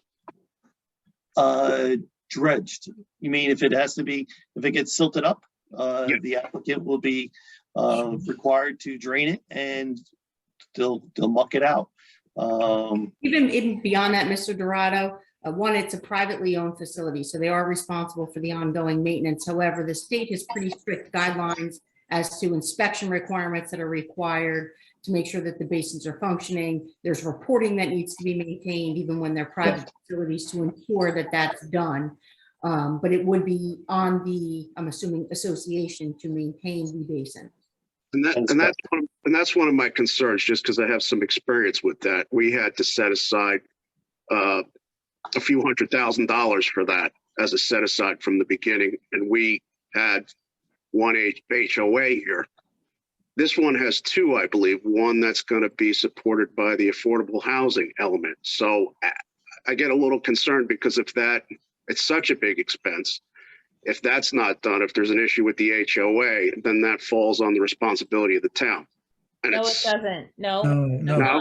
Dredged. You mean if it gets silted up, the applicant will be required to drain it and they'll muck it out. Even beyond that, Mr. Dorado, one, it's a privately owned facility, so they are responsible for the ongoing maintenance. However, the state has pretty strict guidelines as to inspection requirements that are required to make sure that the basins are functioning. There's reporting that needs to be maintained even when they're private facilities to ensure that that's done. But it would be on the, I'm assuming, association to maintain the basin. And that's one of my concerns, just because I have some experience with that. We had to set aside a few $100,000 for that as a set aside from the beginning, and we had one HOA here. This one has two, I believe. One that's going to be supported by the affordable housing element. So I get a little concerned because it's such a big expense. If that's not done, if there's an issue with the HOA, then that falls on the responsibility of the town. And No, it doesn't. No, No.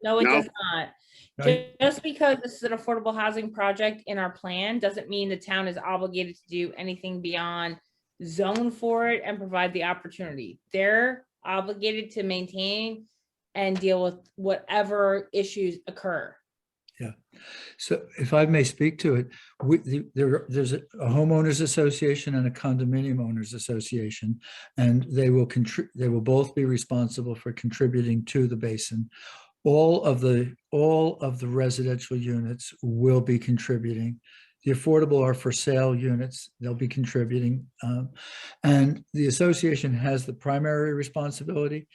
no, it No. does not. Just because this is an affordable housing project in our plan doesn't mean the town is obligated to do anything beyond zone for it and provide the opportunity. They're obligated to maintain and deal with whatever issues occur. Yeah. So if I may speak to it, there's a homeowners association and a condominium owners association, and they will both be responsible for contributing to the basin. All of the residential units will be contributing. The affordable are for sale units. They'll be contributing. And the association has the primary responsibility.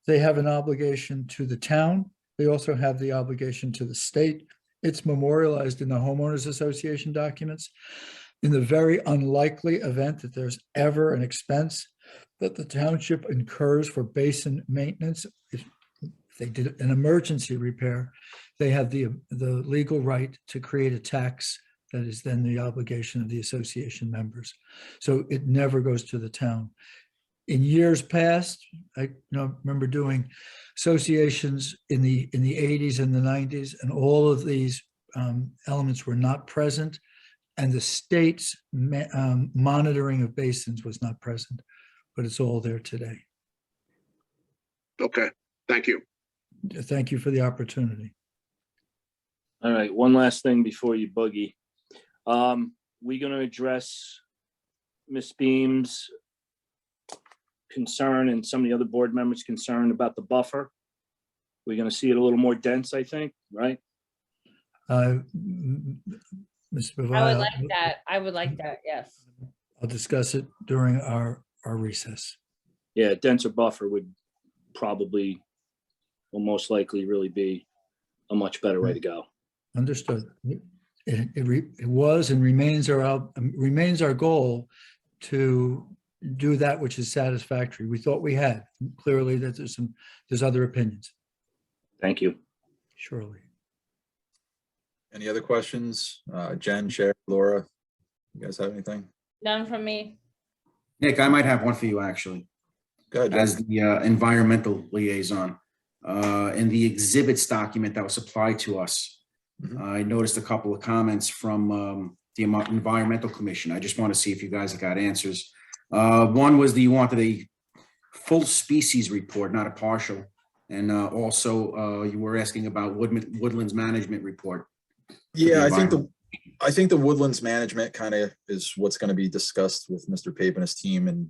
They have an obligation to the town. They also have the obligation to the state. It's memorialized in the homeowners association documents. In the very unlikely event that there's ever an expense that the township incurs for basin maintenance, if they did an emergency repair, they have the legal right to create a tax that is then the obligation of the association members. So it never goes to the town. In years past, I remember doing associations in the 80s and the 90s, and all of these elements were not present, and the state's monitoring of basins was not present, but it's all there today. Okay, thank you. Thank you for the opportunity. All right, one last thing before you boogie. We're going to address Ms. Beam's concern and some of the other board members' concern about the buffer. We're going to see it a little more dense, I think, right? Mr. I would like that. I would like that. Yes. I'll discuss it during our recess. Yeah, a denser buffer would probably, will most likely really be a much better way to go. Understood. It was and remains our goal to do that which is satisfactory. We thought we had. Clearly that there's other opinions. Thank you. Surely. Any other questions? Jen, Sherry, Laura, you guys have anything? None from me. Nick, I might have one for you, actually. Go ahead, Jen. As the environmental liaison. In the exhibits document that was supplied to us, I noticed a couple of comments from the Environmental Commission. I just want to see if you guys have got answers. One was that you wanted a full species report, not a partial. And also you were asking about Woodlands management report. Yeah, I think the Woodlands management kind of is what's going to be discussed with Mr. Pape and his team, and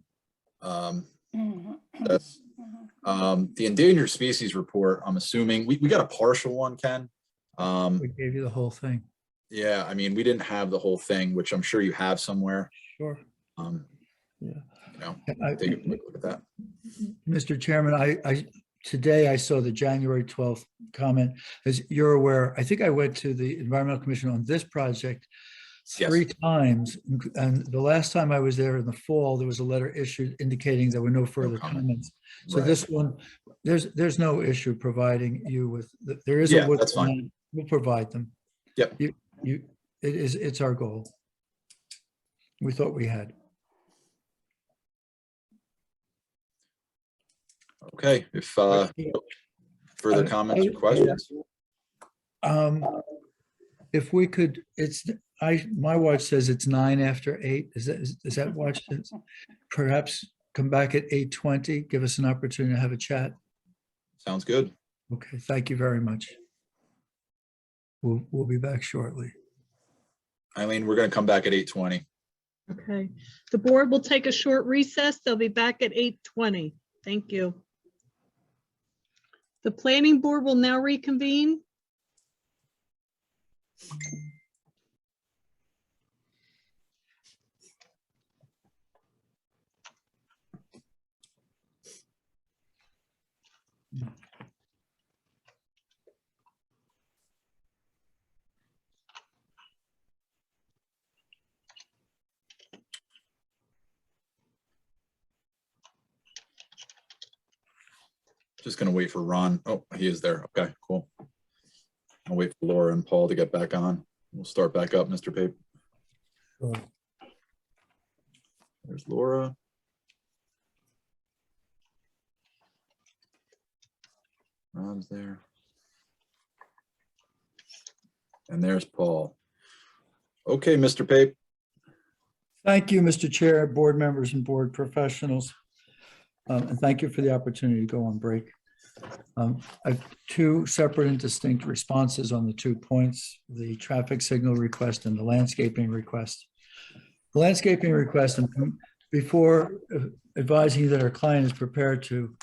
the endangered species report, I'm assuming we got a partial one, Ken. We gave you the whole thing. Yeah, I mean, we didn't have the whole thing, which I'm sure you have somewhere. Sure. Yeah. Take a look at that. Mr. Chairman, today I saw the January 12th comment. As you're aware, I think I went to the Environmental Commission on this project Yes. 3 times. And the last time I was there in the fall, there was a letter issued indicating there were no further comments. So Right. this one, there's no issue providing you with, there is a Yeah, wood that's fine. plan. We'll provide them. Yep. It's our goal. We thought we had. Okay, if further comments or questions? If we could, my watch says it's 9 after 8. Is that watch? Perhaps come back at 8:20, give us an opportunity to have a chat. Sounds good. Okay, thank you very much. We'll be back shortly. Eileen, we're going to come back at 8:20. Okay, the board will take a short recess. They'll be back at 8:20. Thank you. The planning board will now reconvene. Just going to wait for Ron. Oh, he is there. Okay, cool. I'll wait for Laura and Paul to get back on. We'll start back up, Mr. Pape. Sure. There's Laura. Ron's there. And there's Paul. Okay, Mr. Pape. Thank you, Mr. Chair, board members and board professionals. And thank you for the opportunity to go on break. I have 2 separate and distinct responses on the 2 points, the traffic signal request and the landscaping request. The landscaping request, and before advising you that our client is prepared to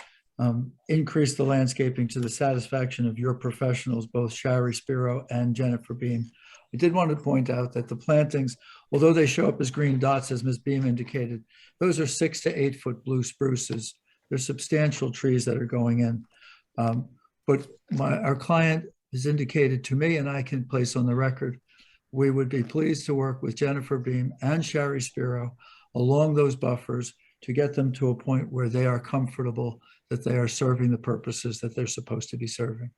increase the landscaping to the satisfaction of your professionals, both Shari Spiro and Jennifer Beam, I did want to point out that the plantings, although they show up as green dots, as Ms. Beam indicated, those are 6 to 8 foot blue spruces. They're substantial trees that are going in. But our client has indicated to me, and I can place on the record, we would be pleased to work with Jennifer Beam and Shari Spiro along those buffers to get them to a point where they are comfortable that they are serving the purposes that they're supposed to be serving.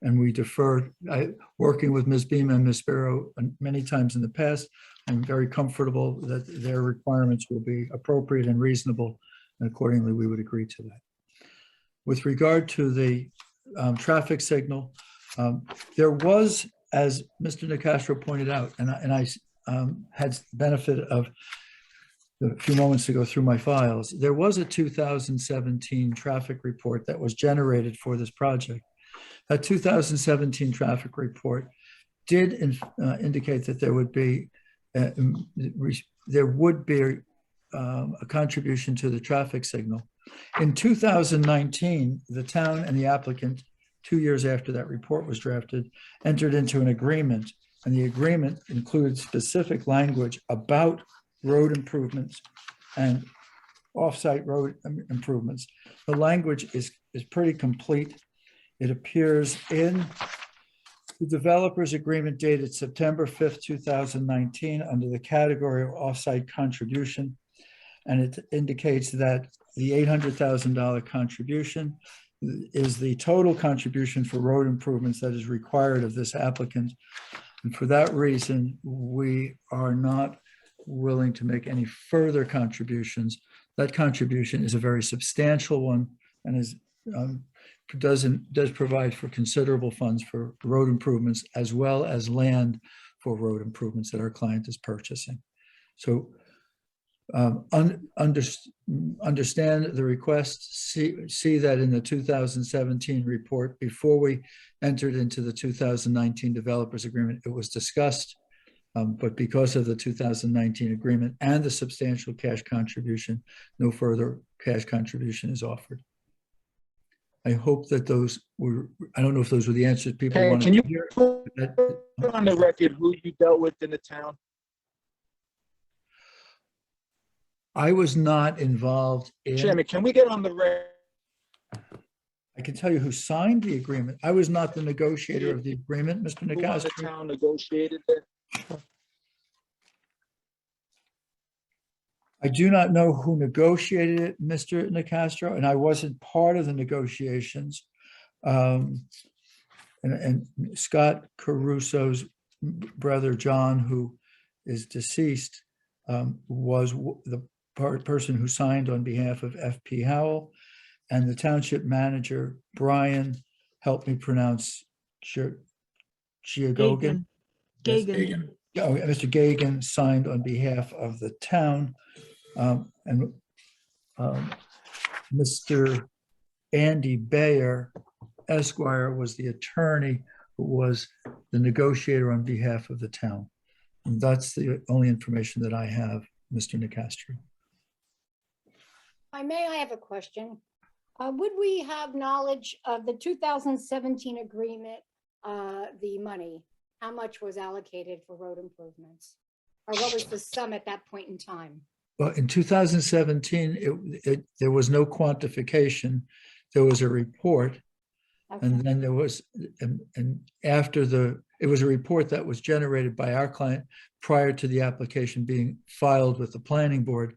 And we defer, working with Ms. Beam and Ms. Spiro many times in the past, I'm very comfortable that their requirements will be appropriate and reasonable, and accordingly, we would agree to that. With regard to the traffic signal, there was, as Mr. Nicastro pointed out, and I had the benefit of a few moments to go through my files, there was a 2017 traffic report that was generated for this project. That 2017 traffic report did indicate that there would be a contribution to the traffic signal. In 2019, the town and the applicant, 2 years after that report was drafted, entered into an agreement, and the agreement included specific language about road improvements and off-site road improvements. The language is pretty complete. It appears in the developer's agreement dated September 5th, 2019, under the category of off-site contribution. And it indicates that the $800,000 contribution is the total contribution for road improvements that is required of this applicant. And for that reason, we are not willing to make any further contributions. That contribution is a very substantial one and is does provide for considerable funds for road improvements as well as land for road improvements that our client is purchasing. So understand the request, see that in the 2017 report, before we entered into the 2019 developers agreement, it was discussed, but because of the 2019 agreement and the substantial cash contribution, no further cash contribution is offered. I hope that those were, I don't know if those were the answers people wanted Can you to hear. put on the record who you dealt with in the town? I was not involved in. Chairman, can we get on the record? I can tell you who signed the agreement. I was not the negotiator of the agreement, Mr. Who on the Nicastro. town negotiated it? I do not know who negotiated it, Mr. Nicastro, and I wasn't part of the negotiations. And Scott Caruso's brother, John, who is deceased, was the person who signed on behalf of FP Howell, and the township manager, Brian, helped me pronounce Giagogan. Gagan. Oh, Mr. Gagan signed on behalf of the town. And Mr. Andy Bayer, Esquire, was the attorney who was the negotiator on behalf of the town. And that's the only information that I have, Mr. Nicastro. I have a question. Would we have knowledge of the 2017 agreement, the money? How much was allocated for road improvements? Or what was the sum at that point in time? Well, in 2017, there was no quantification. There was a report. Okay. And then there was, and after it was a report that was generated by our client prior to the application being filed with the planning board.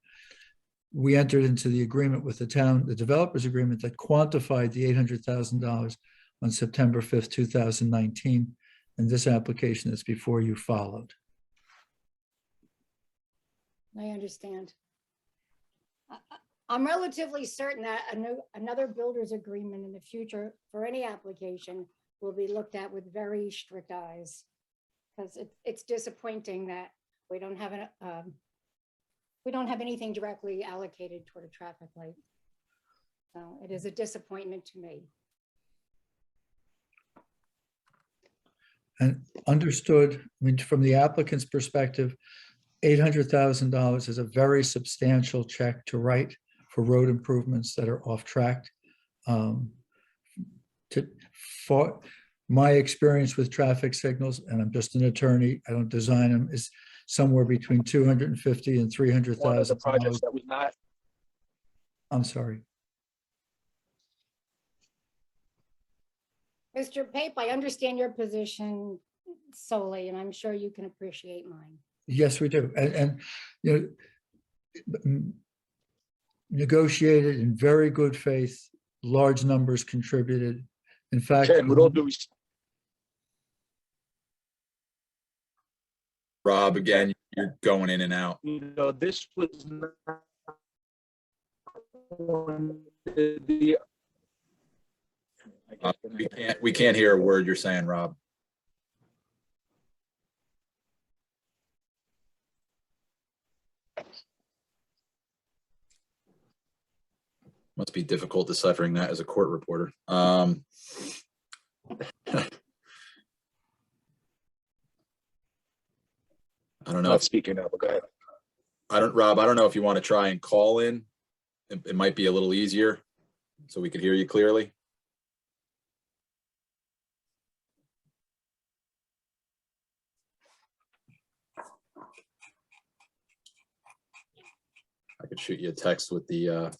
We entered into the agreement with the town, the developers agreement that quantified the $800,000 on September 5th, 2019. And this application is before you followed. I understand. I'm relatively certain that another builder's agreement in the future for any application will be looked at with very strict eyes. Because it's disappointing that we don't have anything directly allocated toward a traffic light. So it is a disappointment to me. And understood, I mean, from the applicant's perspective, $800,000 is a very substantial check to write for road improvements that are off track. For my experience with traffic signals, and I'm just an attorney, I don't design them, is somewhere between $250,000 and $300,000. One of the projects that was not. I'm sorry. Mr. Pape, I understand your position solely, and I'm sure you can appreciate mine. Yes, we do. And you know, negotiated in very good faith, large numbers contributed. In fact, Okay, with all due respect. Rob, again, you're going in and out. You know, this was not We can't hear a word you're saying, Rob. Must be difficult deciphering that as a court reporter. I don't know. Not speaking now, but go ahead. Rob, I don't know if you want to try and call in. It might be a little easier so we could hear you clearly. I could shoot you a text with the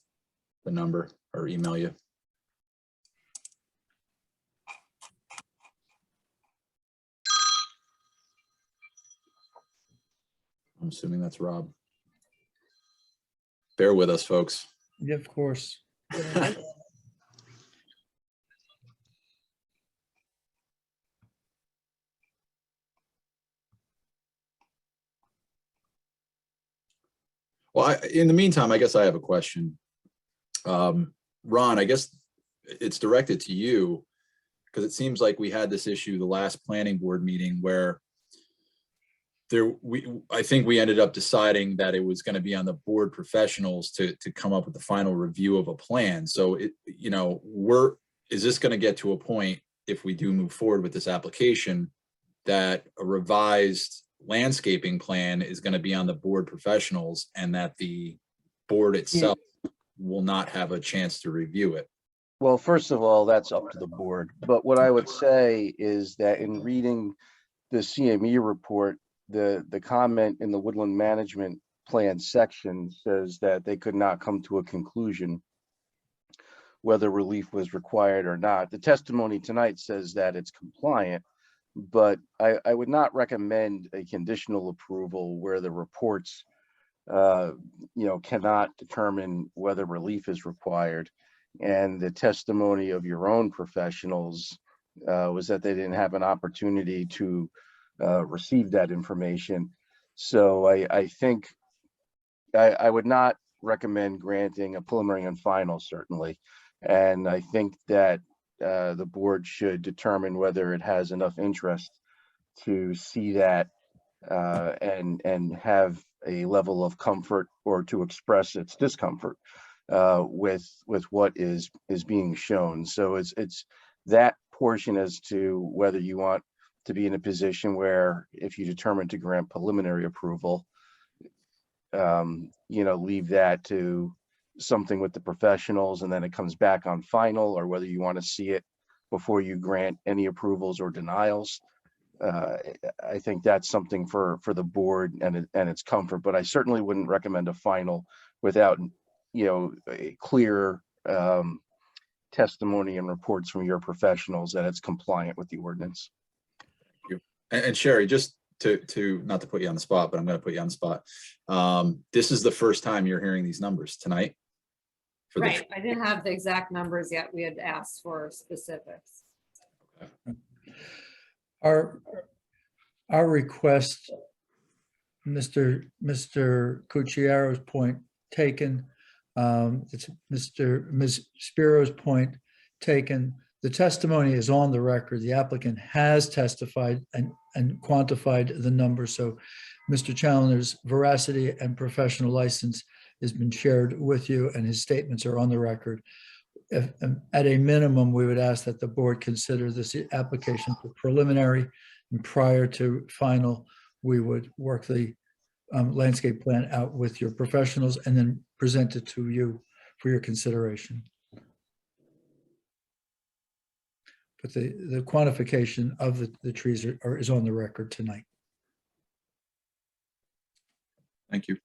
number or email you. I'm assuming that's Rob. Bear with us, folks. yeah, of course. Well, in the meantime, I guess I have a question. Ron, I guess it's directed to you because it seems like we had this issue the last planning board meeting where I think we ended up deciding that it was going to be on the board professionals to come up with the final review of a plan. So is this going to get to a point if we do move forward with this application that a revised landscaping plan is going to be on the board professionals and that the board itself will not have a chance to review it? Well, first of all, that's up to the board. But what I would say is that in reading the CME report, the comment in the Woodland Management Plan section says that they could not come to a conclusion whether relief was required or not. The testimony tonight says that it's compliant, but I would not recommend a conditional approval where the reports, cannot determine whether relief is required. And the testimony of your own professionals was that they didn't have an opportunity to receive that information. So I think I would not recommend granting a preliminary and final, certainly. And I think that the board should determine whether it has enough interest to see that and have a level of comfort or to express its discomfort with what is being shown. So it's that portion as to whether you want to be in a position where, if you determine to grant preliminary approval, leave that to something with the professionals and then it comes back on final, or whether you want to see it before you grant any approvals or denials. I think that's something for the board and its comfort, but I certainly wouldn't recommend a final without, a clear testimony and reports from your professionals that it's compliant with the ordinance. And Sherry, just to not to put you on the spot, but I'm going to put you on the spot. This is the first time you're hearing these numbers tonight. Right. I didn't have the exact numbers yet. We had asked for specifics. Our request, Mr. Cucchiaro's point taken, it's Ms. Spiro's point taken. The testimony is on the record. The applicant has testified and quantified the numbers. So Mr. Challoner's veracity and professional license has been shared with you, and his statements are on the record. At a minimum, we would ask that the board consider this application for preliminary, and prior to final, we would work the landscape plan out with your professionals and then present it to you for your consideration. But the quantification of the trees is on the record tonight. Thank you.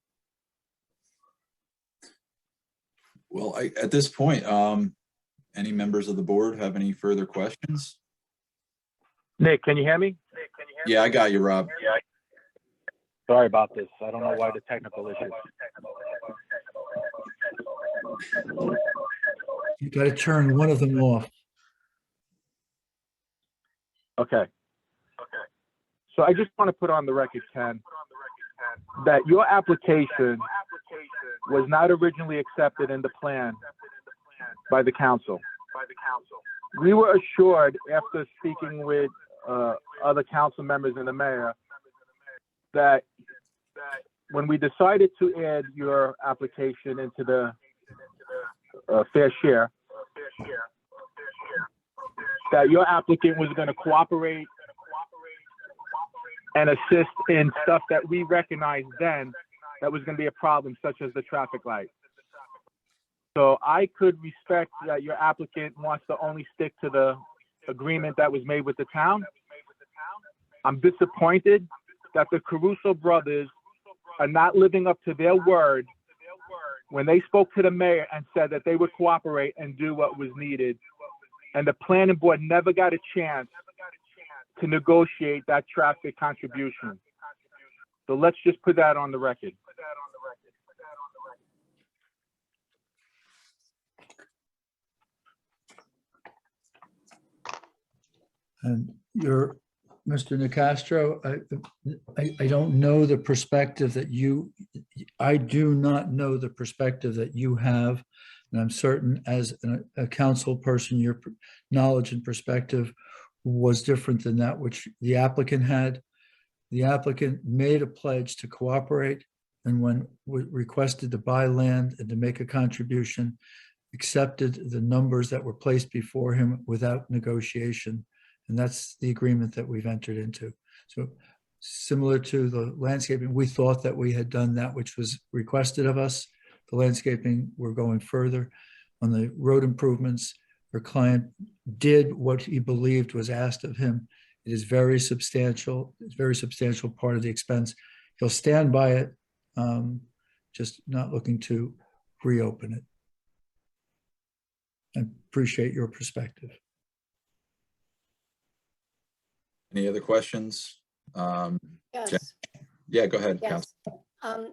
Well, at this point, any members of the board have any further questions? Nick, can you hear me? Yeah, I got you, Rob. Sorry about this. I don't know why the technical issue. You got to turn one of them off. Okay. So I just want to put on the record, Ken, that your application was not originally accepted in the plan by the council. We were assured, after speaking with other council members and the mayor, that when we decided to add your application into the fair share, that your applicant was going to cooperate and assist in stuff that we recognized then that was going to be a problem, such as the traffic light. So I could respect that your applicant wants to only stick to the agreement that was made with the town. I'm disappointed that the Caruso brothers are not living up to their word when they spoke to the mayor and said that they would cooperate and do what was needed. And the planning board never got a chance to negotiate that traffic contribution. So let's just put that on the record. And you're, Mr. Nicastro, I don't know the perspective that I do not know the perspective that you have. And I'm certain as a council person, your knowledge and perspective was different than that which the applicant had. The applicant made a pledge to cooperate, and when requested to buy land and to make a contribution, accepted the numbers that were placed before him without negotiation. And that's the agreement that we've entered into. So similar to the landscaping, we thought that we had done that which was requested of us. The landscaping, we're going further. On the road improvements, our client did what he believed was asked of him. It is very substantial. It's a very substantial part of the expense. He'll stand by it, just not looking to reopen it. I appreciate your perspective. Any other questions? Yes, Yeah, go ahead, Council. yes.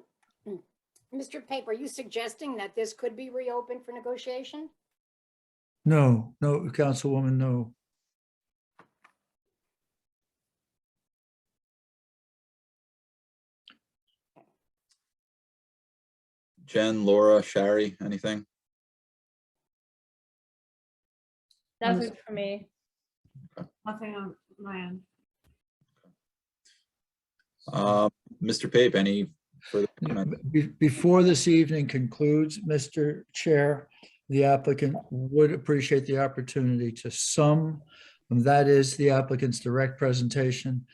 Mr. Pape, are you suggesting that this could be reopened for negotiation? No, no, Councilwoman, no. Jen, Laura, Shari, anything? Nothing for me. Nothing on my end. Mr. Pape, any further comment? Before this evening concludes, Mr. Chair, the applicant would appreciate the opportunity to sum, and that is the applicant's direct presentation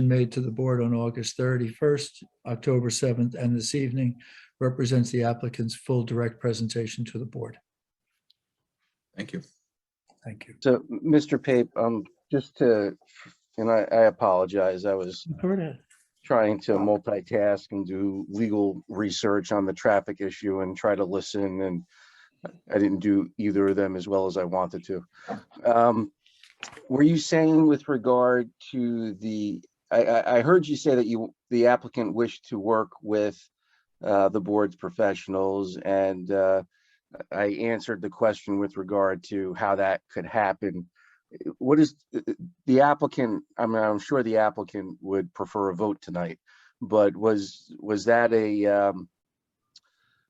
made to the board on August 31st, October 7th, and this evening represents the applicant's full direct presentation to the board. Thank you. Thank you. So, Mr. Pape, just to, and I apologize, I was trying to multitask and do legal research on the traffic issue and try to listen, and I didn't do either of them as well as I wanted to. Were you saying with regard to I heard you say that the applicant wished to work with the board's professionals, and I answered the question with regard to how that could happen. What is the applicant? I mean, I'm sure the applicant would prefer a vote tonight, but was that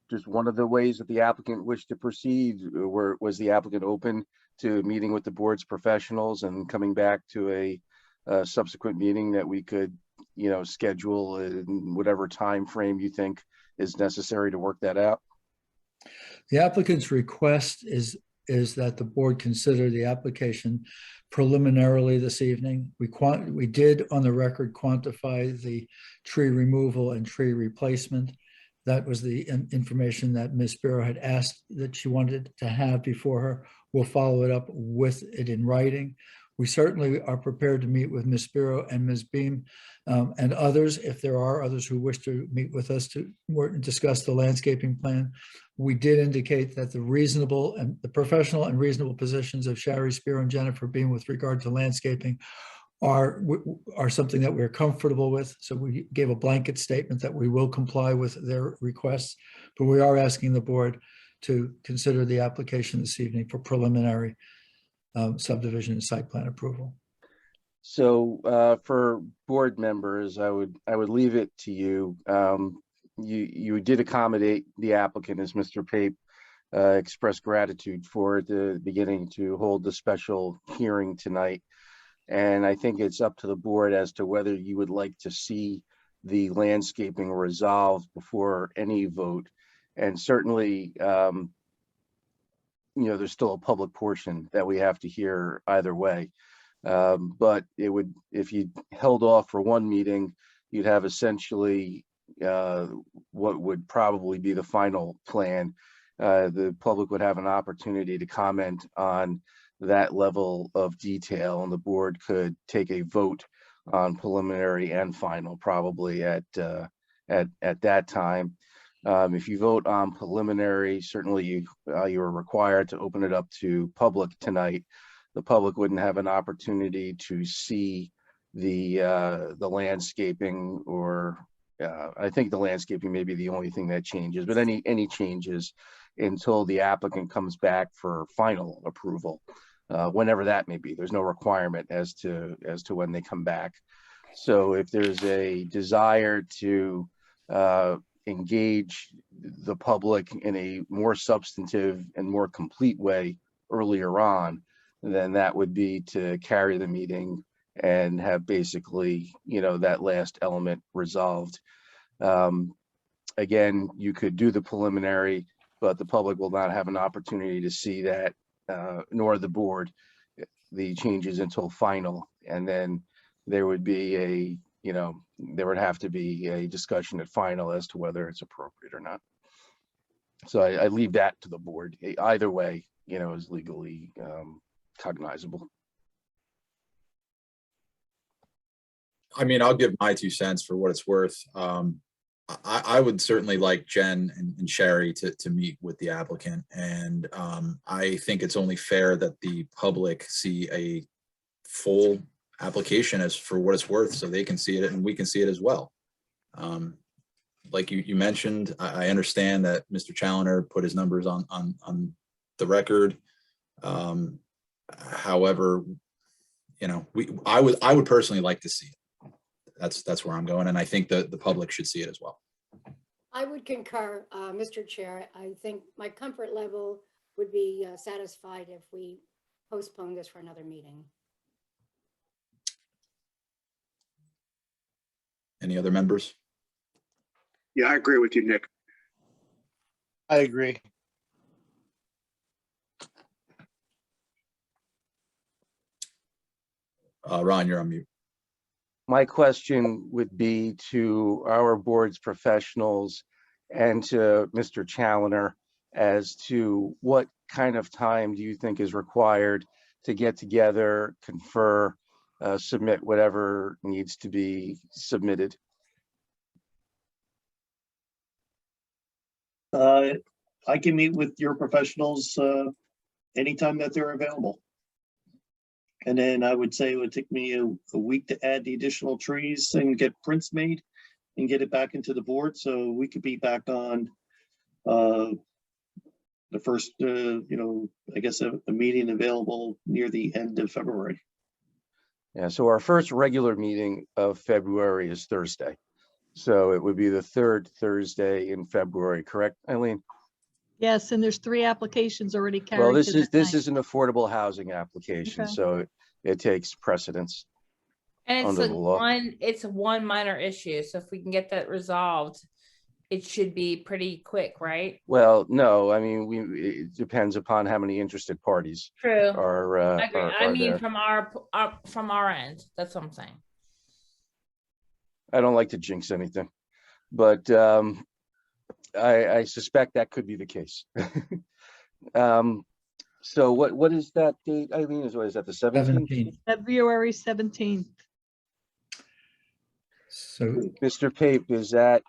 just one of the ways that the applicant wished to proceed? Or was the applicant open to meeting with the board's professionals and coming back to a subsequent meeting that we could, schedule in whatever time frame you think is necessary to work that out? The applicant's request is that the board consider the application preliminarily this evening. We did on the record quantify the tree removal and tree replacement. That was the information that Ms. Spiro had asked that she wanted to have before her. We'll follow it up with it in writing. We certainly are prepared to meet with Ms. Spiro and Ms. Beam and others, if there are others who wish to meet with us to discuss the landscaping plan. We did indicate that the professional and reasonable positions of Shari, Spiro, and Jennifer Beam with regard to landscaping are something that we're comfortable with. So we gave a blanket statement that we will comply with their requests, but we are asking the board to consider the application this evening for preliminary subdivision and site plan approval. So for board members, I would leave it to you. You did accommodate the applicant, as Mr. Pape expressed gratitude for at the beginning, to hold the special hearing tonight. And I think it's up to the board as to whether you would like to see the landscaping resolved before any vote. And certainly, there's still a public portion that we have to hear either way. But it would, if you held off for one meeting, you'd have essentially what would probably be the final plan. The public would have an opportunity to comment on that level of detail, and the board could take a vote on preliminary and final probably at that time. If you vote on preliminary, certainly you are required to open it up to public tonight. The public wouldn't have an opportunity to see the landscaping, or I think the landscaping may be the only thing that changes, but any changes until the applicant comes back for final approval, whenever that may be. There's no requirement as to when they come back. So if there's a desire to engage the public in a more substantive and more complete way earlier on, then that would be to carry the meeting and have basically, that last element resolved. Again, you could do the preliminary, but the public will not have an opportunity to see that, nor the board, the changes until final. And then there would be there would have to be a discussion at final as to whether it's appropriate or not. So I leave that to the board. Either way, is legally cognizable. I mean, I'll give my 2 cents for what it's worth. I would certainly like Jen and Sherry to meet with the applicant. And I think it's only fair that the public see a full application as for what it's worth, so they can see it and we can see it as well. Like you mentioned, I understand that Mr. Challoner put his numbers on the record. However, you know, I would personally like to see it. That's where I'm going, and I think the public should see it as well. I would concur, Mr. Chair. I think my comfort level would be satisfied if we postpone this for another meeting. Any other members? Yeah, I agree with you, Nick. I agree. Ron, you're on mute. My question would be to our board's professionals and to Mr. Challoner as to what kind of time do you think is required to get together, confer, submit whatever needs to be submitted? I can meet with your professionals anytime that they're available. And then I would say it would take me a week to add the additional trees and get prints made and get it back into the board. So we could be back on the first, you know, I guess a meeting available near the end of February. Yeah, so our first regular meeting of February is Thursday. So it would be the third Thursday in February, correct, Eileen? Yes, and there's 3 applications already carried. Well, to this that night. is an affordable housing application, Okay. so it takes precedence. And it's Under like the law. it's one minor issue. So if we can get that resolved, it should be pretty quick, right? Well, no, I mean, it depends upon how many interested parties True. are, I agree. I mean, there. from our end, that's what I'm saying. I don't like to jinx anything, but I suspect that could be the case. So what is that date, Eileen? What is that, the 17th? 17th. February 17th. So Mr. Pape, is that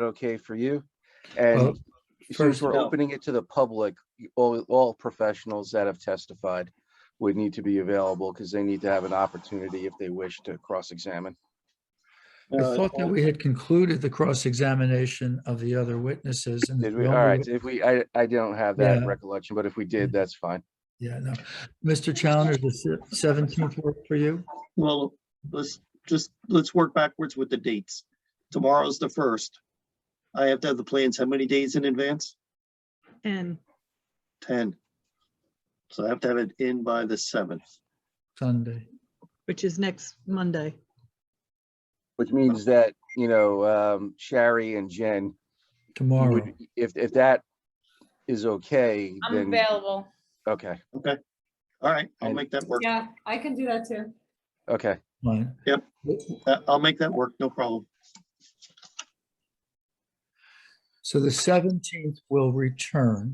okay for you? And Well, since first, we're no. opening it to the public, all professionals that have testified would need to be available because they need to have an opportunity if they wish to cross-examine. I thought that we had concluded the cross-examination of the other witnesses. And Did the we? All only- right, if we, I don't have that Yeah. recollection, but if we did, that's fine. Yeah, no. Mr. Challoner, the 17th work for you? Well, let's work backwards with the dates. Tomorrow's the 1st. I have to have the plans how many days in advance? And 10. So I have to have it in by the 7th. Sunday. which is next Monday. Which means that, you know, Shari and Jen, you Tomorrow. would, if that is okay, I'm then, available. okay, Okay. All right, I'll And- make that work. Yeah, I can do that too. okay. Fine. Yep. I'll make that work, no problem. So the 17th will return.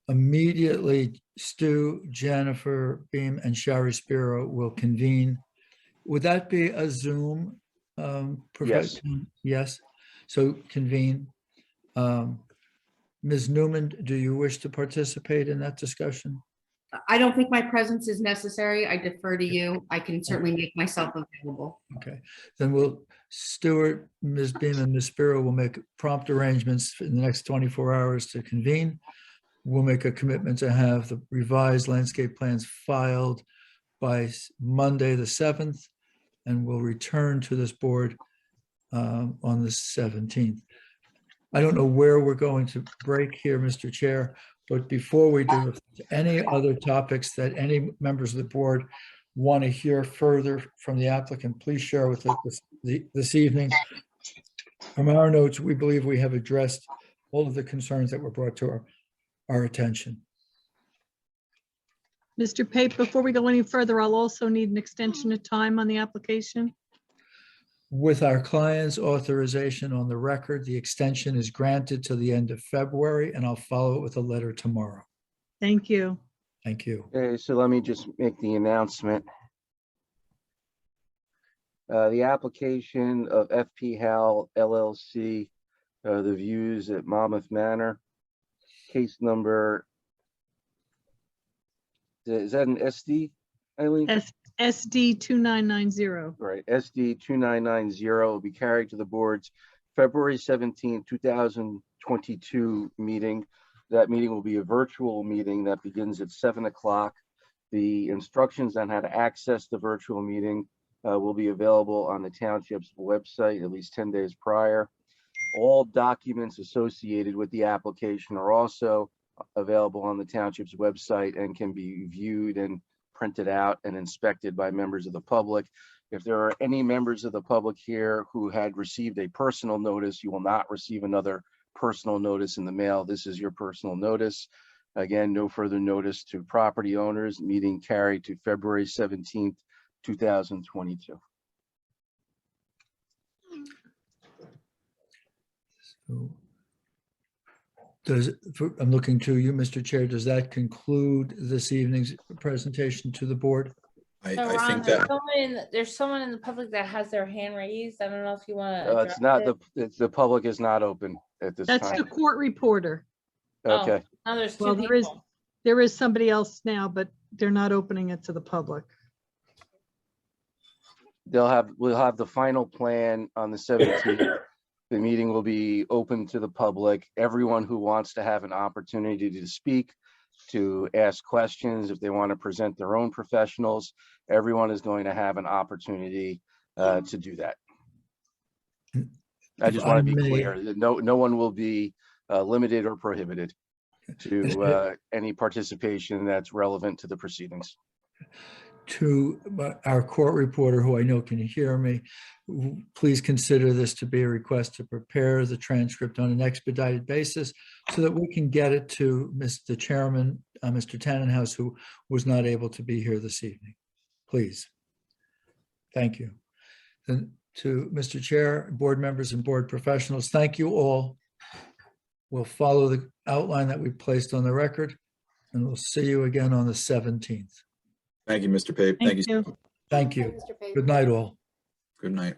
Immediately, Stu, Jennifer Beam, and Shari Spiro will convene. Would that be a Zoom? Yes. Yes, so convene. Ms. Newman, do you wish to participate in that discussion? I don't think my presence is necessary. I defer to you. I can certainly make myself available. Okay, then Stuart, Ms. Beam, and Ms. Spiro will make prompt arrangements in the next 24 hours to convene. We'll make a commitment to have the revised landscape plans filed by Monday, the 7th, and we'll return to this board on the 17th. I don't know where we're going to break here, Mr. Chair, but before we do, if there's any other topics that any members of the board want to hear further from the applicant, please share with us this evening. From our notes, we believe we have addressed all of the concerns that were brought to our attention. Mr. Pape, before we go any further, I'll also need an extension of time on the application. With our client's authorization on the record, the extension is granted to the end of February, and I'll follow it with a letter tomorrow. Thank you. Thank you. Okay, so let me just make the announcement. The application of FP Howell LLC, the views at Monmouth Manor, case number, is that an SD, Eileen? SD 2990. Right, SD 2990 will be carried to the board's February 17, 2022 meeting. That meeting will be a virtual meeting that begins at 7 o'clock. The instructions on how to access the virtual meeting will be available on the township's website at least 10 days prior. All documents associated with the application are also available on the township's website and can be viewed and printed out and inspected by members of the public. If there are any members of the public here who had received a personal notice, you will not receive another personal notice in the mail. This is your personal notice. Again, no further notice to property owners. Meeting carried to February 17th, 2022. So I'm looking to you, Mr. Chair. Does that conclude this evening's presentation to the board? I So Ron, think that, there's someone in the public that has their hand raised. I don't know if you want to. It's not the public is not open at this That's time. the court reporter. Okay, Now there's two Well, people. there is somebody else now, but they're not opening it to the public. we'll have the final plan on the 17th. The meeting will be open to the public. Everyone who wants to have an opportunity to speak, to ask questions, if they want to present their own professionals, everyone is going to have an opportunity to do that. I just want to be clear that no one will be limited or prohibited to any participation that's relevant to the proceedings. To our court reporter, who I know can hear me, please consider this to be a request to prepare the transcript on an expedited basis so that we can get it to Mr. Chairman, Mr. Tannenhouse, who was not able to be here this evening. Please. Thank you. And to Mr. Chair, board members and board professionals, thank you all. We'll follow the outline that we placed on the record, and we'll see you again on the 17th. thank you, Mr. Pape. Thank you. Thank you. Good night, all. Good night.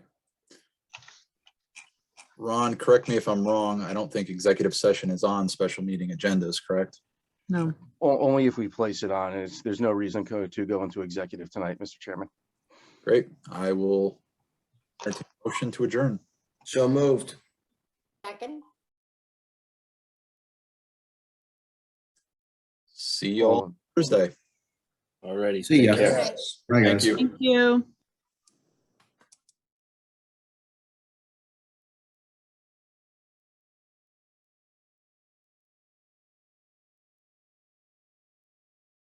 Ron, correct me if I'm wrong. I don't think executive session is on special meeting agendas, correct? No. Only if we place it on. There's no reason to go into executive tonight, Mr. Chairman. Great. I will entertain a motion to adjourn. So moved. Second. See you all Thursday. Already. See ya. Good night. Bye, Thank guys. you. Thank you.